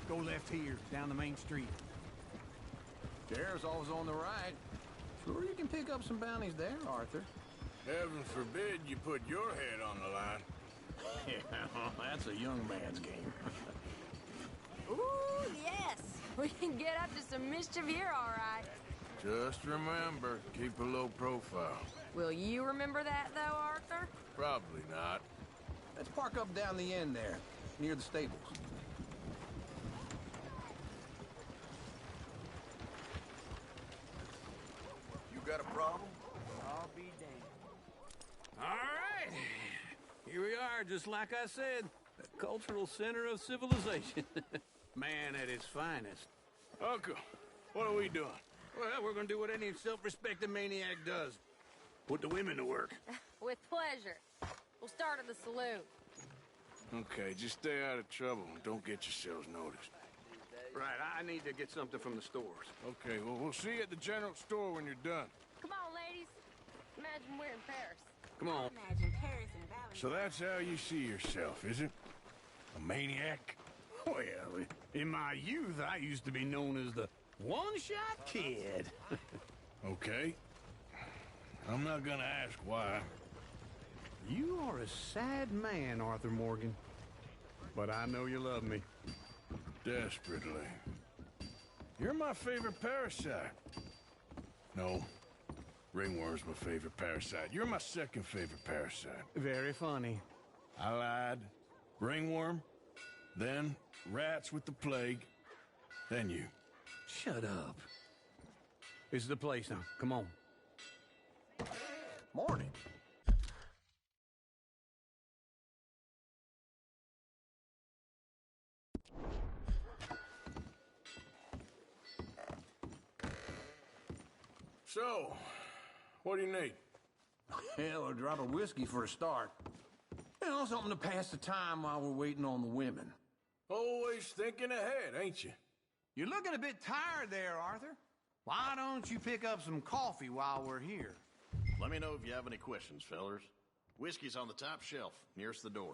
Go left here, down the main street. Sheriff's always on the right. Sure you can pick up some bounties there, Arthur. Heaven forbid you put your head on the line. Yeah, that's a young man's game. Ooh, yes. We can get up to some mischief here, all right. Just remember, keep a low profile. Will you remember that, though, Arthur? Probably not. Let's park up down the end there, near the stables. You got a problem? I'll be damned. All right. Here we are, just like I said. The cultural center of civilization. Man at his finest. Uncle, what are we doing? Well, we're gonna do what any self-respecting maniac does. Put the women to work. With pleasure. We'll start at the saloon. Okay, just stay out of trouble and don't get yourselves noticed. Right, I need to get something from the stores. Okay, well, we'll see you at the general store when you're done. Come on, ladies. Imagine we're in Paris. Come on. Imagine Paris and Valentine. So that's how you see yourself, is it? A maniac? Well, in my youth, I used to be known as the one-shot kid. Okay. I'm not gonna ask why. You are a sad man, Arthur Morgan. But I know you love me. Desperately. You're my favorite parasite. No. Ringworm's my favorite parasite. You're my second favorite parasite. Very funny. I lied. Ringworm. Then rats with the plague. Then you. Shut up. This is the place now. Come on. Morning. So, what do you need? Hell, a drop of whiskey for a start. You know, something to pass the time while we're waiting on the women. Always thinking ahead, ain't you? You're looking a bit tired there, Arthur. Why don't you pick up some coffee while we're here? Let me know if you have any questions, fellers. Whiskey's on the top shelf, nearest the door.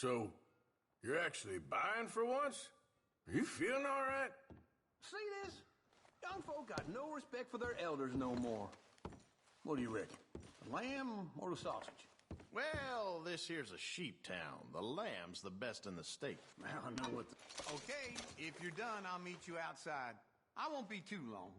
So, you're actually buying for once? Are you feeling all right? See this? Young folk got no respect for their elders no more. What do you reckon? The lamb or the sausage? Well, this here's a sheep town. The lamb's the best in the state. Well, I know what the... Okay, if you're done, I'll meet you outside. I won't be too long.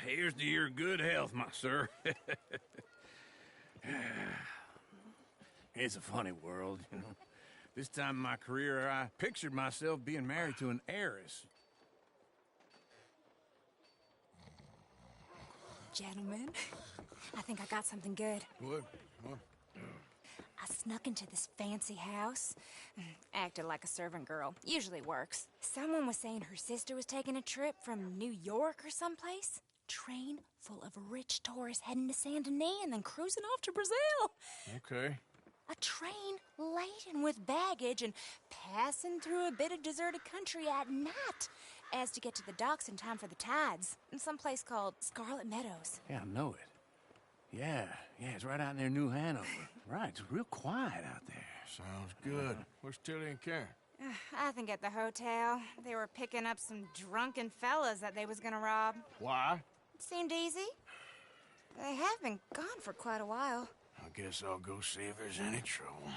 Here's to your good health, my sir. It's a funny world, you know. This time in my career, I pictured myself being married to an heiress. Gentlemen, I think I got something good. What? I snuck into this fancy house. Acted like a servant girl. Usually works. Someone was saying her sister was taking a trip from New York or someplace. Train full of rich tourists heading to Saint Denis and then cruising off to Brazil. Okay. A train laden with baggage and passing through a bit of deserted country at night as to get to the docks in time for the tides in some place called Scarlet Meadows. Yeah, I know it. Yeah, it's right out near New Hanover. Right, it's real quiet out there. Sounds good. Where's Tilly and Karen? I think at the hotel. They were picking up some drunken fellas that they was gonna rob. Why? It seemed easy. They have been gone for quite a while. I guess I'll go see if there's any trouble.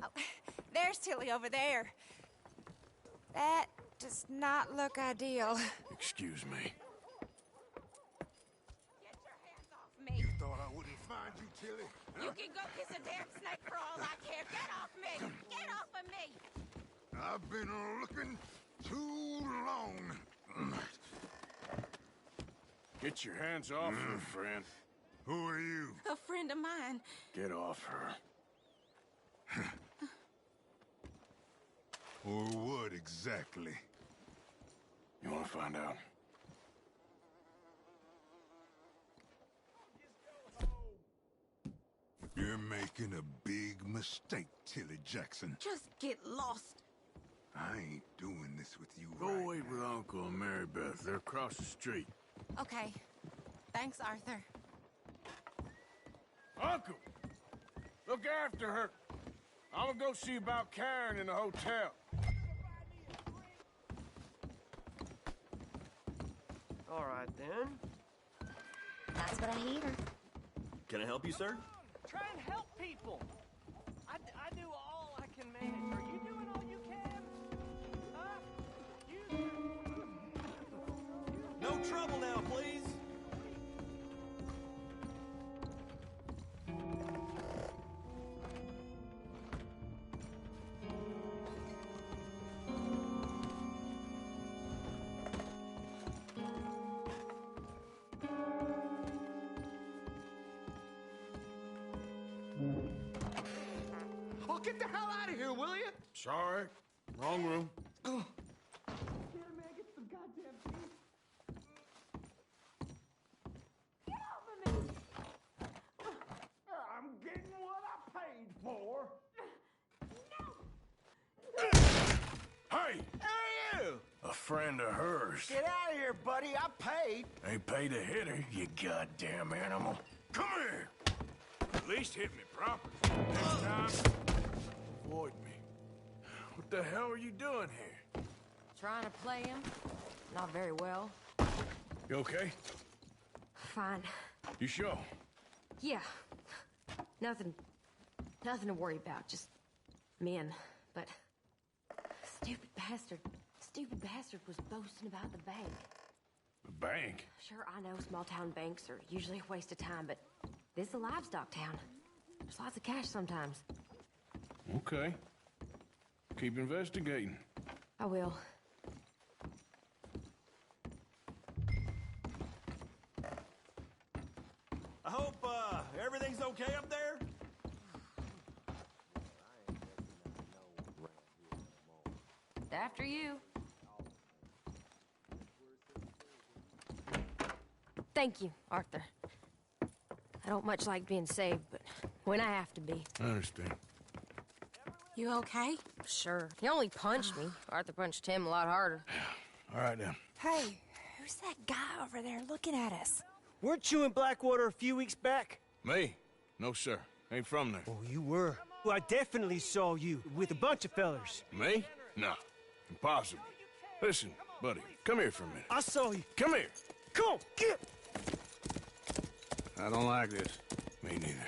Oh, there's Tilly over there. That does not look ideal. Excuse me. Me. You thought I wouldn't find you, Tilly? You can go kiss a damn snake for all I care. Get off me! Get off of me! I've been looking too long. Get your hands off her, friend. Who are you? A friend of mine. Get off her. Or what exactly? You want to find out? You're making a big mistake, Tilly Jackson. Just get lost. I ain't doing this with you Go right wait with Uncle and Mary Beth. They're across the street. Okay. Thanks, Arthur. Uncle! Look after her. I'm gonna go see about Karen in the hotel. All right, then. That's what I hear. Can I help you, sir? Try and help people. I do all I can manage. Are you doing all you can? Huh? No trouble now, please. Oh, get the hell out of here, will you? Sorry. Wrong room. I'm getting what I paid for. Hey! Who are you? A friend of hers. Get out of here, buddy. I paid. Ain't paid to hit her, you goddamn animal. Come here! At least hit me proper. Next time, avoid me. What the hell are you doing here? Trying to play him? Not very well. You okay? Fine. You sure? Yeah. Nothing to worry about. Just men. But stupid bastard was boasting about the bank. The bank? Sure, I know small town banks are usually a waste of time, but this is a livestock town. There's lots of cash sometimes. Okay. Keep investigating. I will. I hope, everything's okay up there? After you. Thank you, Arthur. I don't much like being saved, but when I have to be. I understand. You okay? Sure. He only punched me. Arthur punched him a lot harder. All right, then. Hey, who's that guy over there looking at us? Weren't you in Blackwater a few weeks back? Me? No, sir. Ain't from there. Oh, you were. Well, I definitely saw you with a bunch of fellers. Me? No. Impossible. Listen, buddy, come here for a minute. I saw you. Come here. Come on, get! I don't like this. Me neither.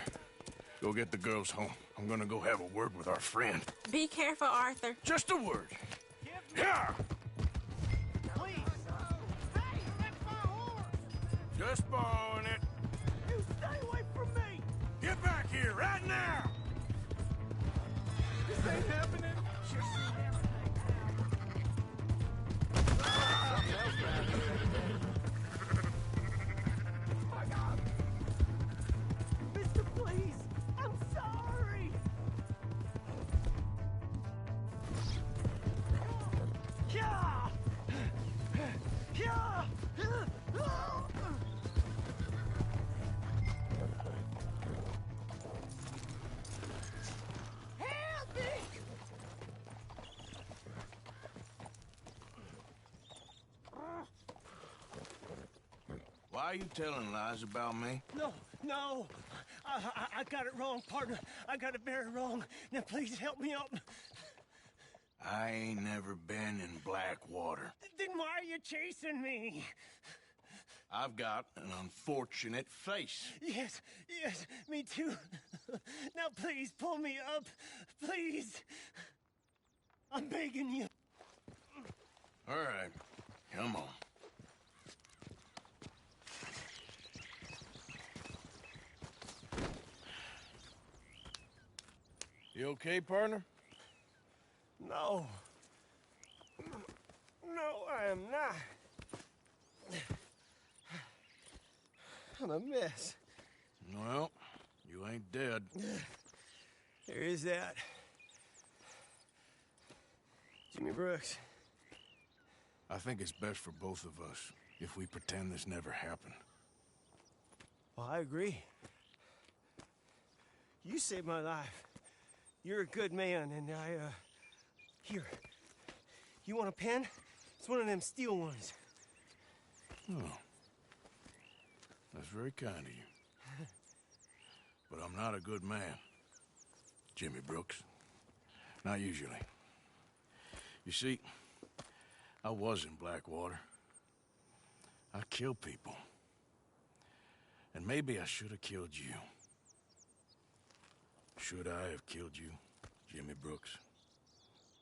Go get the girls home. I'm gonna go have a word with our friend. Be careful, Arthur. Just a word. Yeah! Just borrowing it. You stay away from me! Get back here right now! This ain't happening. Mister, please! I'm sorry! Yeah! Yeah! Help me! Why are you telling lies about me? No. I got it wrong, partner. I got it very wrong. Now, please help me out. I ain't never been in Blackwater. Then why are you chasing me? I've got an unfortunate face. Yes, me too. Now, please, pull me up. Please. I'm begging you. All right, come on. You okay, partner? No. No, I am not. I'm a mess. Well, you ain't dead. There is that. Jimmy Brooks. I think it's best for both of us if we pretend this never happened. Well, I agree. You saved my life. You're a good man, and here. You want a pen? It's one of them steel ones. Oh. That's very kind of you. But I'm not a good man, Jimmy Brooks. Not usually. You see, I was in Blackwater. I killed people. And maybe I should have killed you. Should I have killed you, Jimmy Brooks?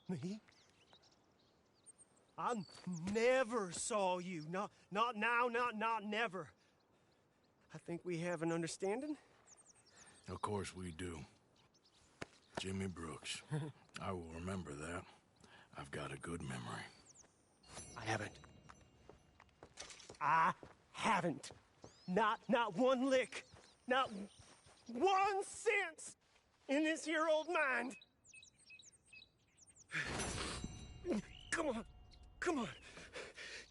Me? I never saw you. Not now, not never. I think we have an understanding. Of course we do. Jimmy Brooks. I will remember that. I've got a good memory. I haven't. Not one lick. Not 1 cent in this here old mind. Come on.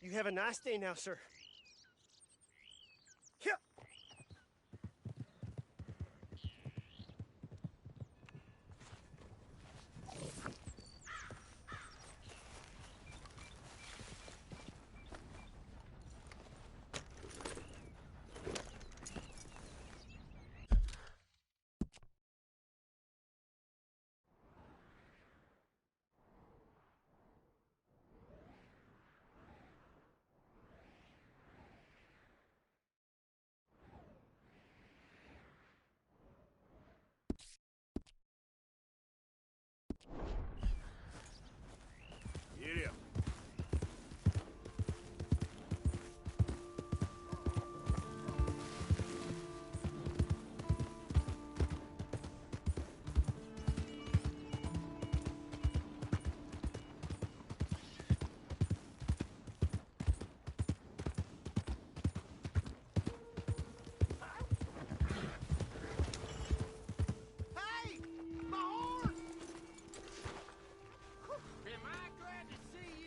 You have a nice day now, sir. Yeah. Yeah. Hey! My horse! Am I glad to see you?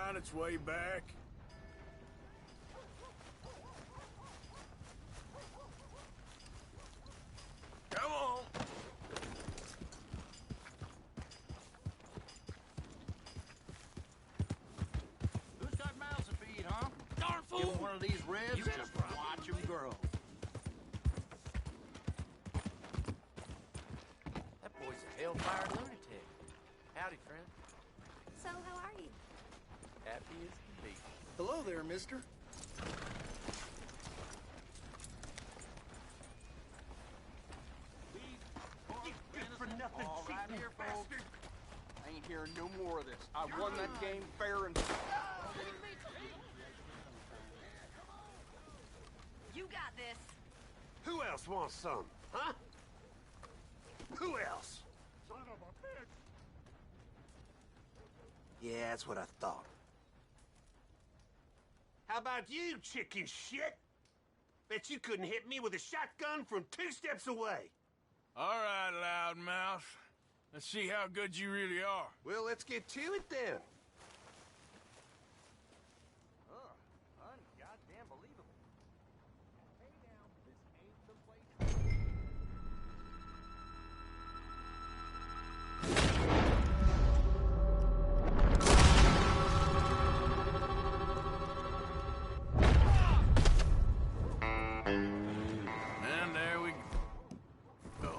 find its way back? Come on! Who's got mouths to feed, huh? Darn fool! Give 'em one of these ribs, just watch 'em grow. That boy's a hellfire lunatic. Howdy, friend. So, how are you? Happy as can be. Hello there, mister. Good-for-nothing cheating bastard! I ain't hearing no more of this. I won that game fair and... You got this. Who else wants some, huh? Who else? Son of a bitch! Yeah, that's what I thought. How about you, chicken shit? Bet you couldn't hit me with a shotgun from 2 steps away. All right, loudmouth. Let's see how good you really are. Well, let's get to it then. Ungoddamn believable. Hey now, this ain't the place. And there we go.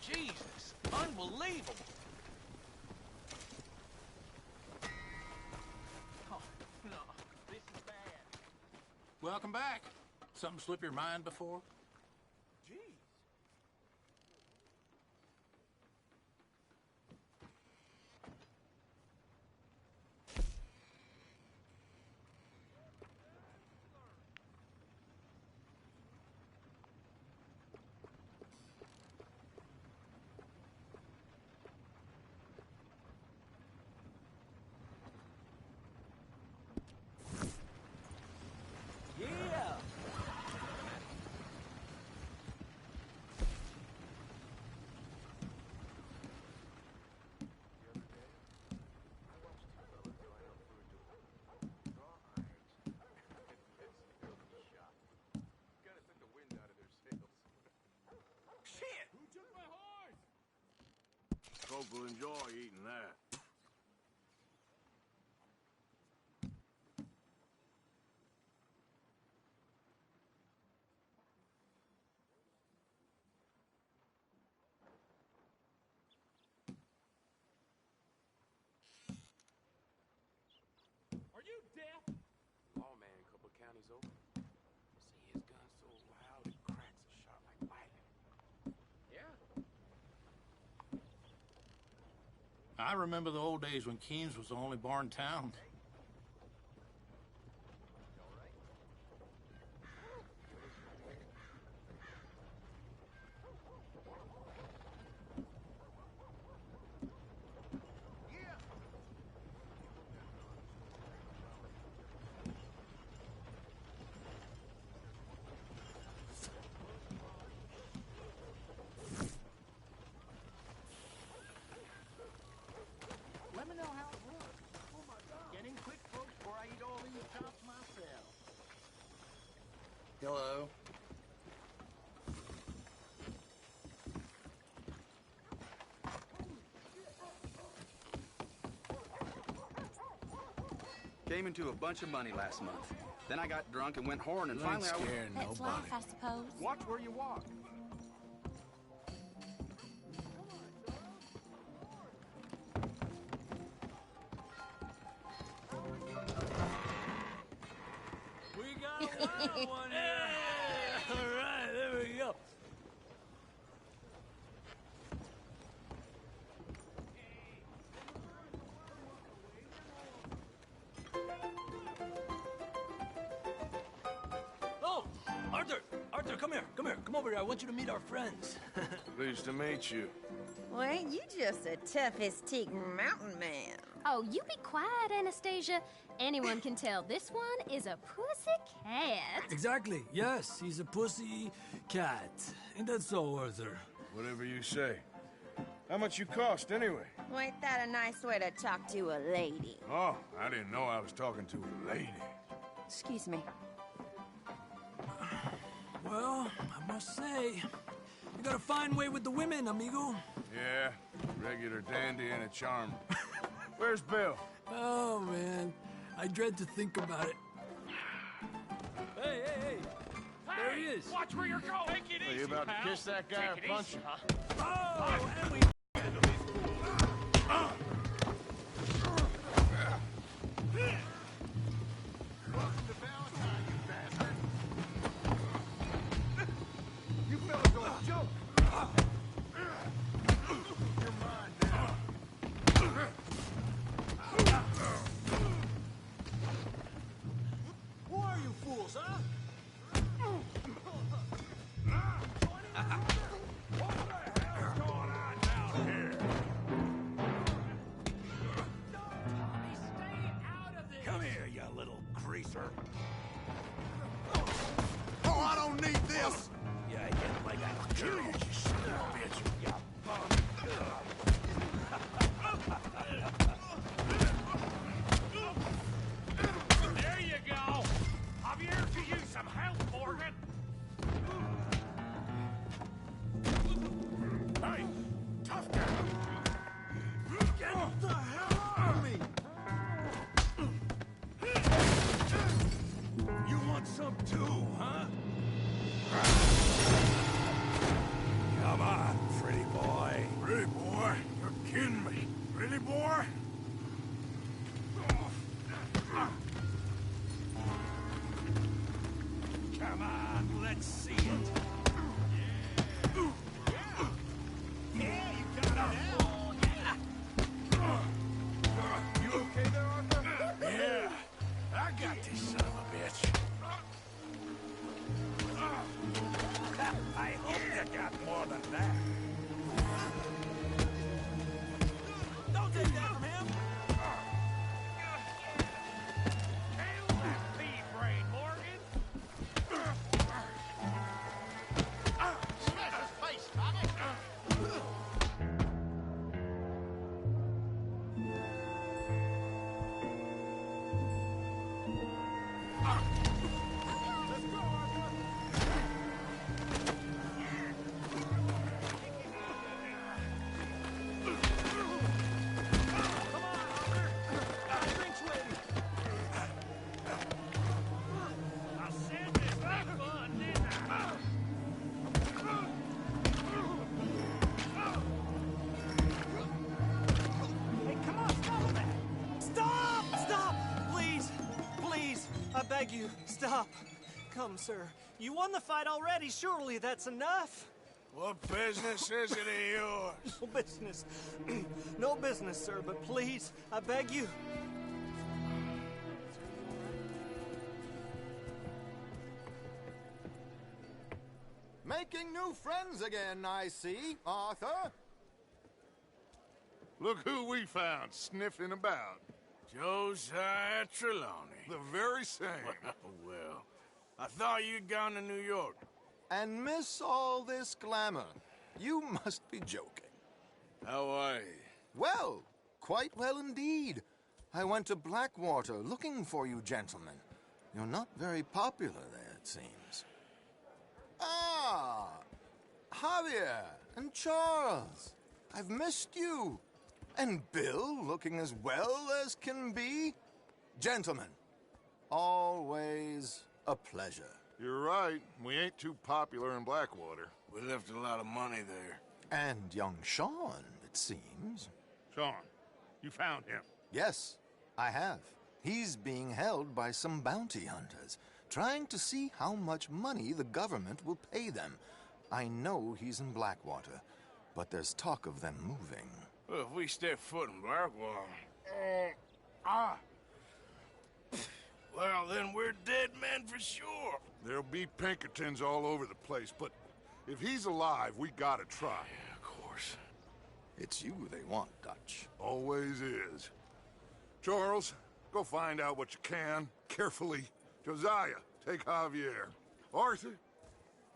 Jesus, unbelievable. Oh, no, this is bad. Welcome back. Something slip your mind before? Jeez. Yeah! Shit! Who took my horse? Folk will enjoy eating that. Are you deaf? Lawman a couple of counties over. See his gun so loud it cracks a shot like lightning. Yeah. I remember the old days when Keenes was the only bar in town. Let me know how it works. Oh my God. Get in quick, folks, before I eat all these chops myself. Hello. Came into a bunch of money last month. Then I got drunk and went horn, and You ain't finally I was... scaring Let's nobody. laugh, I suppose. Watch where you walk. All right, there we go. Oh, Arthur! Arthur, come here. Come here. Come over here. I want you to meet our friends. Pleased to meet you. Well, ain't you just a toughest-teak mountain man? Oh, you be quiet, Anastasia. Anyone can tell this one is a pussy cat. Exactly. Yes, he's a pussy cat. Ain't that so, Arthur? Whatever you say. How much you cost, anyway? Well, ain't that a nice way to talk to a lady? Oh, I didn't know I was talking to a lady. Excuse me. Well, I must say, you got a fine way with the women, amigo. Yeah, regular dandy and a charm. Where's Bill? Oh, man. I dread to think about it. Hey, hey, hey! There he is! Watch where you're going! Take it easy, Are you about to pal. kiss that guy Take or it punch easy, him? huh? Oh, and we... Welcome to Valentine, you bastard. You fellas don't joke. You're mine now. Who are you fools, huh? Come here, you little greaser. Oh, I don't need this. Yeah, yeah, like I'll kill you, you son of a bitch. You bum. There you go. Javier, could use some help, Morgan. Hey, tough guy. Get the hell off me! You want some too, huh? Come on, pretty boy. Pretty boy? You're kidding me. Pretty boy? Come on, let's see it. Yeah, you got it now. You okay there, Arthur? Yeah, I got this son of a bitch. I hope you got more than that. Don't take that from him. Hail that pea-brain, Morgan. Smash his face, Tommy! I said this was fun, didn't I? Hey, come on, stop that! Stop! Stop! Please! Please! I beg you, stop! Come, sir. You won the fight already. Surely that's enough. What business is it of yours? No business. No business, sir, but please, I beg you. Making new friends again, I see, Arthur. Look who we found sniffing about. Josiah Trelawney. The very same. Well, I thought you'd gone to New York. And miss all this glamour. You must be joking. How are you? Well, quite well indeed. I went to Blackwater looking for you gentlemen. You're not very popular there, it seems. Ah! Javier and Charles. I've missed you. And Bill looking as well as can be. Gentlemen, always a pleasure. You're right. We ain't too popular in Blackwater. We left a lot of money there. And young Sean, it seems. Sean, you found him. Yes, I have. He's being held by some bounty hunters. trying to see how much money the government will pay them. I know he's in Blackwater, but there's talk of them moving. Well, if we step foot in Blackwater... Well, then we're dead men for sure. There'll be Pinkertons all over the place, but if he's alive, we gotta try. Yeah, of course. It's you they want, Dutch. Always is. Charles, go find out what you can, carefully. Josiah, take Javier. Arthur,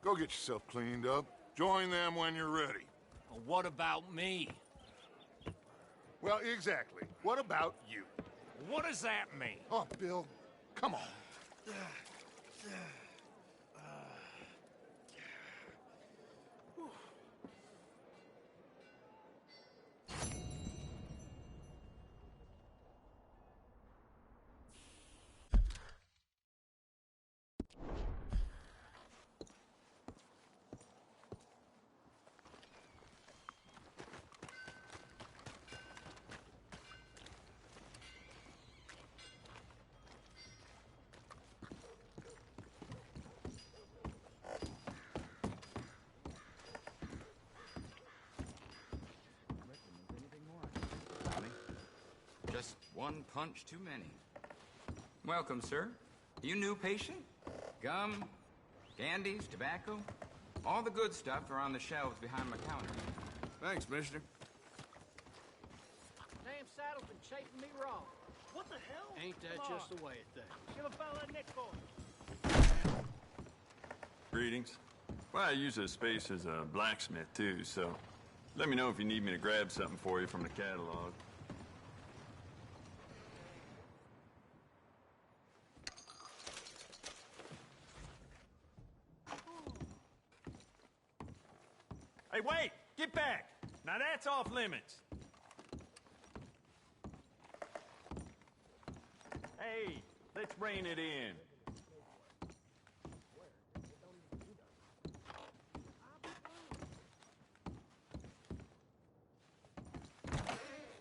go get yourself cleaned up. Join them when you're ready. Well, what about me? Well, exactly. What about you? What does that mean? Oh, Bill, come on. Just one punch too many. Welcome, sir. You new patient? Gum, candies, tobacco? All the good stuff are on the shelves behind my counter. Thanks, mister. Damn saddle's been chafing me raw. What the hell? Ain't that just the way it thing? Give a fella a neck for Greetings. Well, I use this space as a blacksmith, too, so let me know if you need me to grab something for you from the catalog. Hey, wait! Get back! Now that's off limits. Hey, let's rein it in.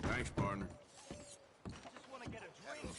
Thanks, partner. Just want to get a drink.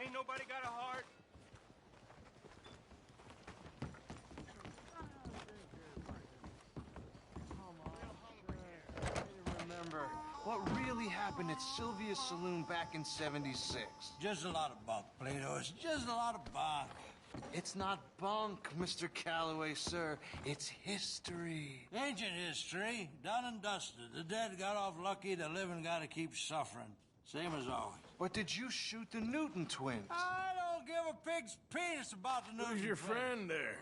Ain't nobody got a heart. Remember what really happened at Sylvia's Saloon back in '76. Just a lot of bunk, Plato. It's just a lot of bunk. It's not bunk, Mr. Calloway, sir. It's history. Ancient history, done and dusted. The dead got off lucky, the living gotta keep suffering. Same as always. But did you shoot the Newton twins? I don't give a pig's penis about the Newton Who's your twins. friend there?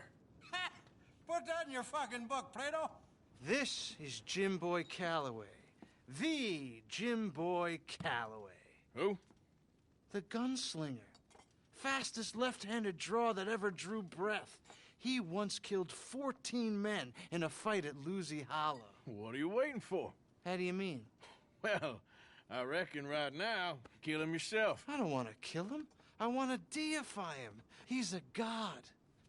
Put that in your fucking book, Plato. This is Jim Boy Calloway. The Jim Boy Calloway. Who? The gunslinger. Fastest left-handed draw that ever drew breath. He once killed 14 men in a fight at Lucy Hollow. What are you waiting for? How do you mean? Well, I reckon right now, kill him yourself. I don't want to kill him. I want to deify him. He's a god.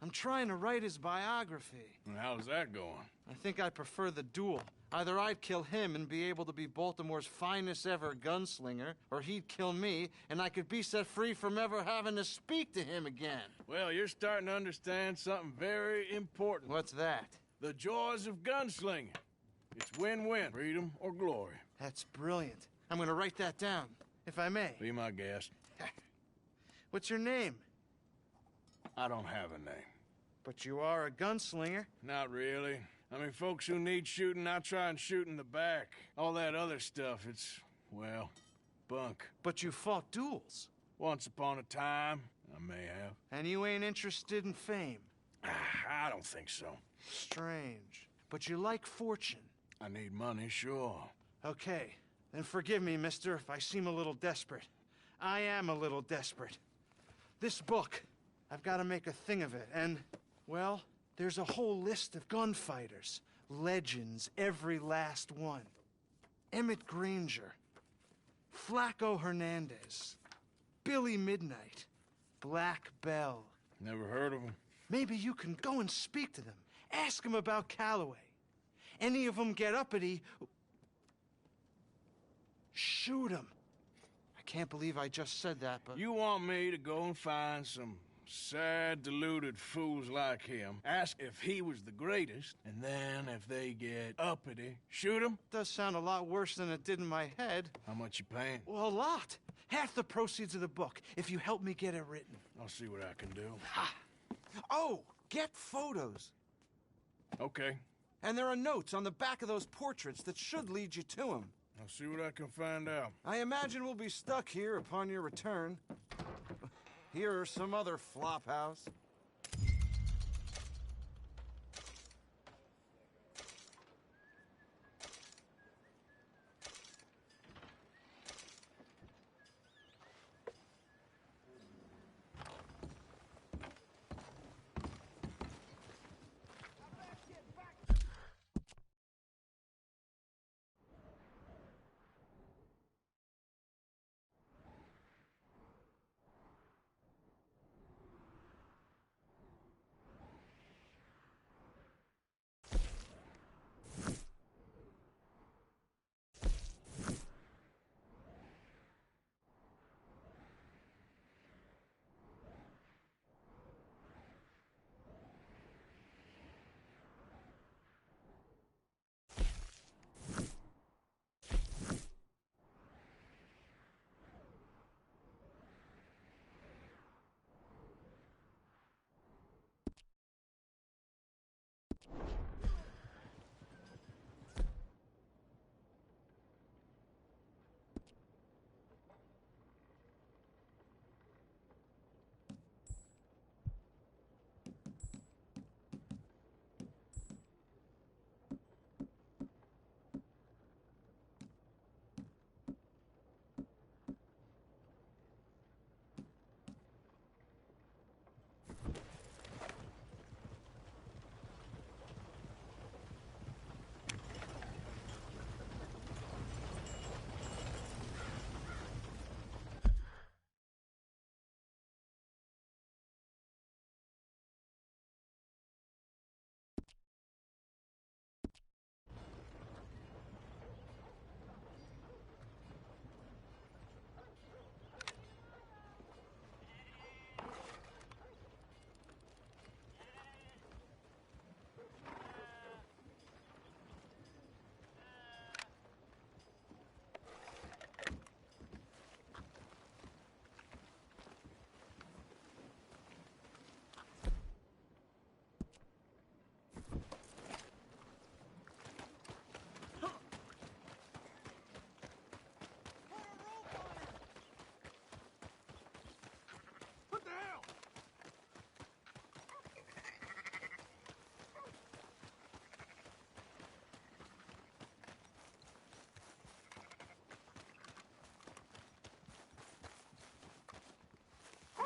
I'm trying to write his biography. And how's that going? I think I prefer the duel. Either I'd kill him and be able to be Baltimore's finest ever gunslinger, or he'd kill me and I could be set free from ever having to speak to him again. Well, you're starting to understand something very important. What's that? The joys of gunslinging. It's win-win, freedom or glory. That's brilliant. I'm gonna write that down, if I may. Be my guest. What's your name? I don't have a name. But you are a gunslinger. Not really. I mean, folks who need shooting, I try and shoot in the back. All that other stuff, it's, well, bunk. But you fought duels. Once upon a time, I may have. And you ain't interested in fame. I don't think so. Strange. But you like fortune. I need money, sure. Okay. Then forgive me, mister, if I seem a little desperate. I am a little desperate. This book, I've got to make a thing of it, and, well, there's a whole list of gunfighters. Legends, every last one. Emmett Granger. Flaco Hernandez. Billy Midnight. Black Bell. Never heard of them. Maybe you can go and speak to them. Ask them about Calloway. Any of them get uppity, shoot them. I can't believe I just said that, but... You want me to go and find some sad, deluded fools like him, ask if he was the greatest, and then if they get uppity, shoot him? Does sound a lot worse than it did in my head. How much you paying? Well, a lot. Half the proceeds of the book, if you help me get it written. I'll see what I can do. Ha! Oh, get photos. Okay. And there are notes on the back of those portraits that should lead you to him. I'll see what I can find out. I imagine we'll be stuck here upon your return. Here are some other flophouse.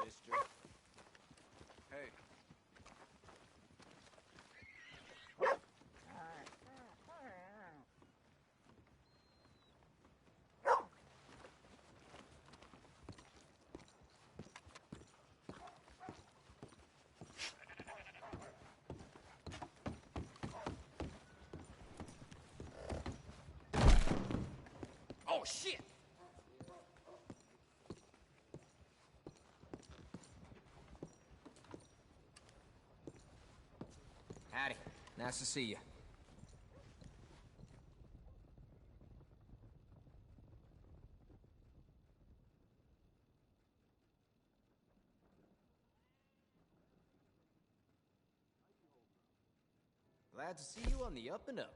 Mister. Hey. Oh, shit! Howdy. Nice to see you. Glad to see you on the up and up.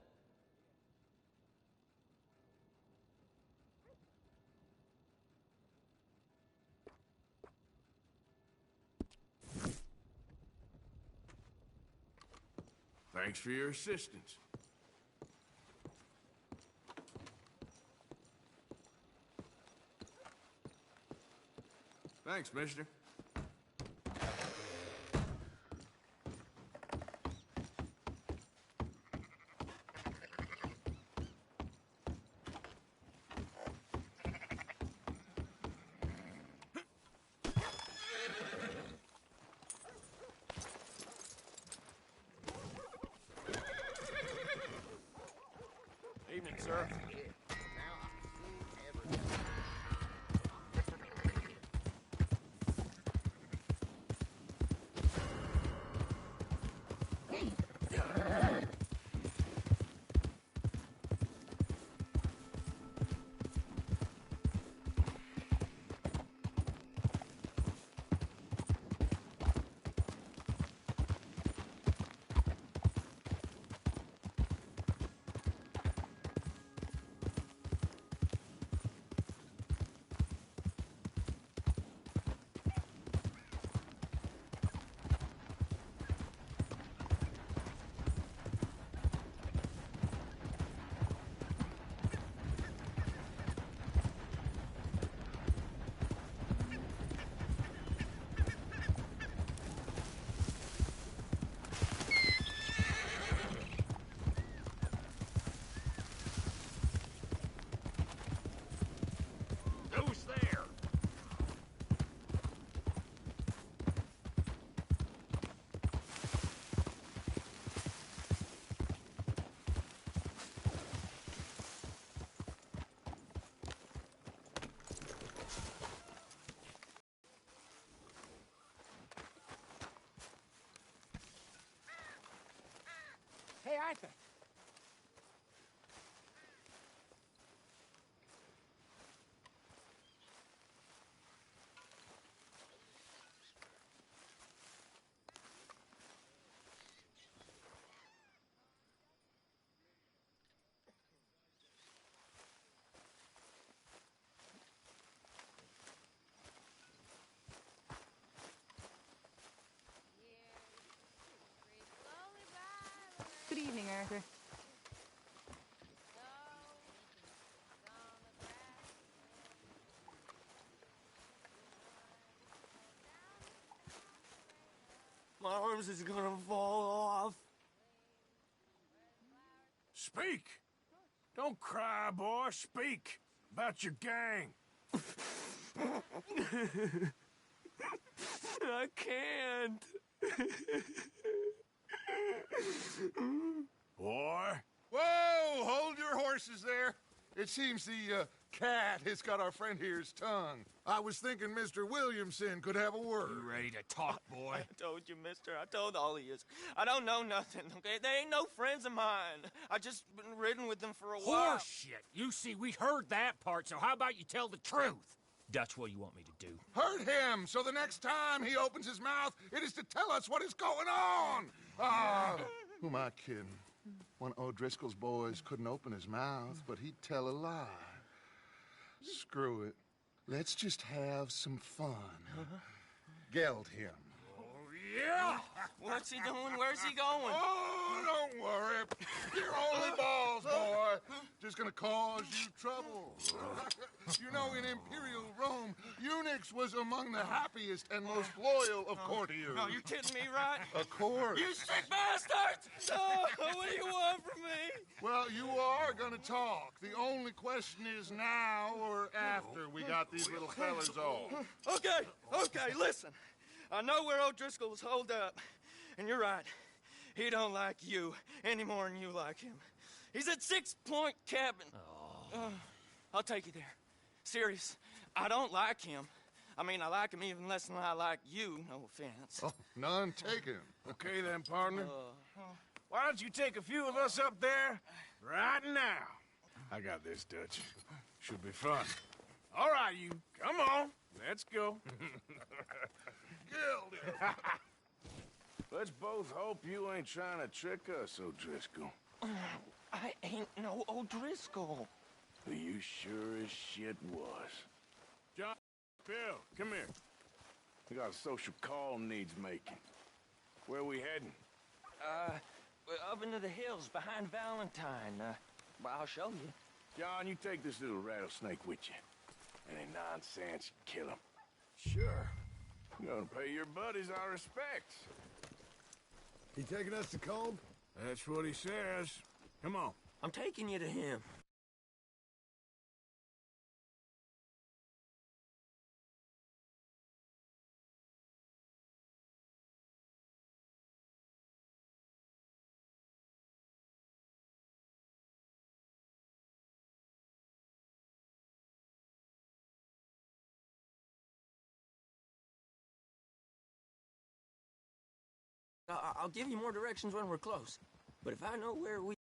Thanks for your assistance. Thanks, mister. Evening, sir. Who's there? Hey, Arthur. Good evening, Arthur. My arms is gonna fall off. Speak! Don't cry, boy. Speak about your gang. I can't. Boy. Whoa! Hold your horses there. It seems the cat has got our friend here's tongue. I was thinking Mr. Williamson could have a word. You ready to talk, boy? I told you, mister. I told all of you. I don't know nothing, okay? They ain't no friends of mine. I just been ridden with them for a while. Horseshit. You see, we heard that part, so how about you tell the truth? That's what you want me to do. Hurt him, so the next time he opens his mouth, it is to tell us what is going on. Ah, who am I kidding? One of O'Driscoll's boys couldn't open his mouth, but he'd tell a lie. Screw it. Let's just have some fun. Geld him. Yeah! What's he doing? Where's he going? Oh, don't worry. You're only balls, boy. Just gonna cause you trouble. You know, in Imperial Rome, eunuchs was among the happiest and most loyal of courtiers. No, you're kidding me, right? Of course. You sick bastards! Oh, what do you want from me? Well, you are gonna talk. The only question is now or after we got these little fellas off. Okay, listen. I know where O'Driscoll's holed up, and you're right. He don't like you any more than you like him. He's at 6 Point Cabin. I'll take you there. Serious, I don't like him. I mean, I like him even less than I like you, no offense. Oh, none taken. Okay then, partner. why don't you take a few of us up there right now? I got this, Dutch. Should be fun. All right, you. Come on. Let's go. Let's both hope you ain't trying to trick us, O'Driscoll. I ain't no O'Driscoll. You sure as shit was. John, Bill, come here. We got a social call needs making. Where we heading? We're up into the hills behind Valentine. Well, I'll show you. John, you take this little rattlesnake with you. Any nonsense, kill him. Sure. You're gonna pay your buddies our respects. He taking us to Colm? That's what he says. Come on. I'm taking you to him. I'll give you more directions when we're close. But if I know where we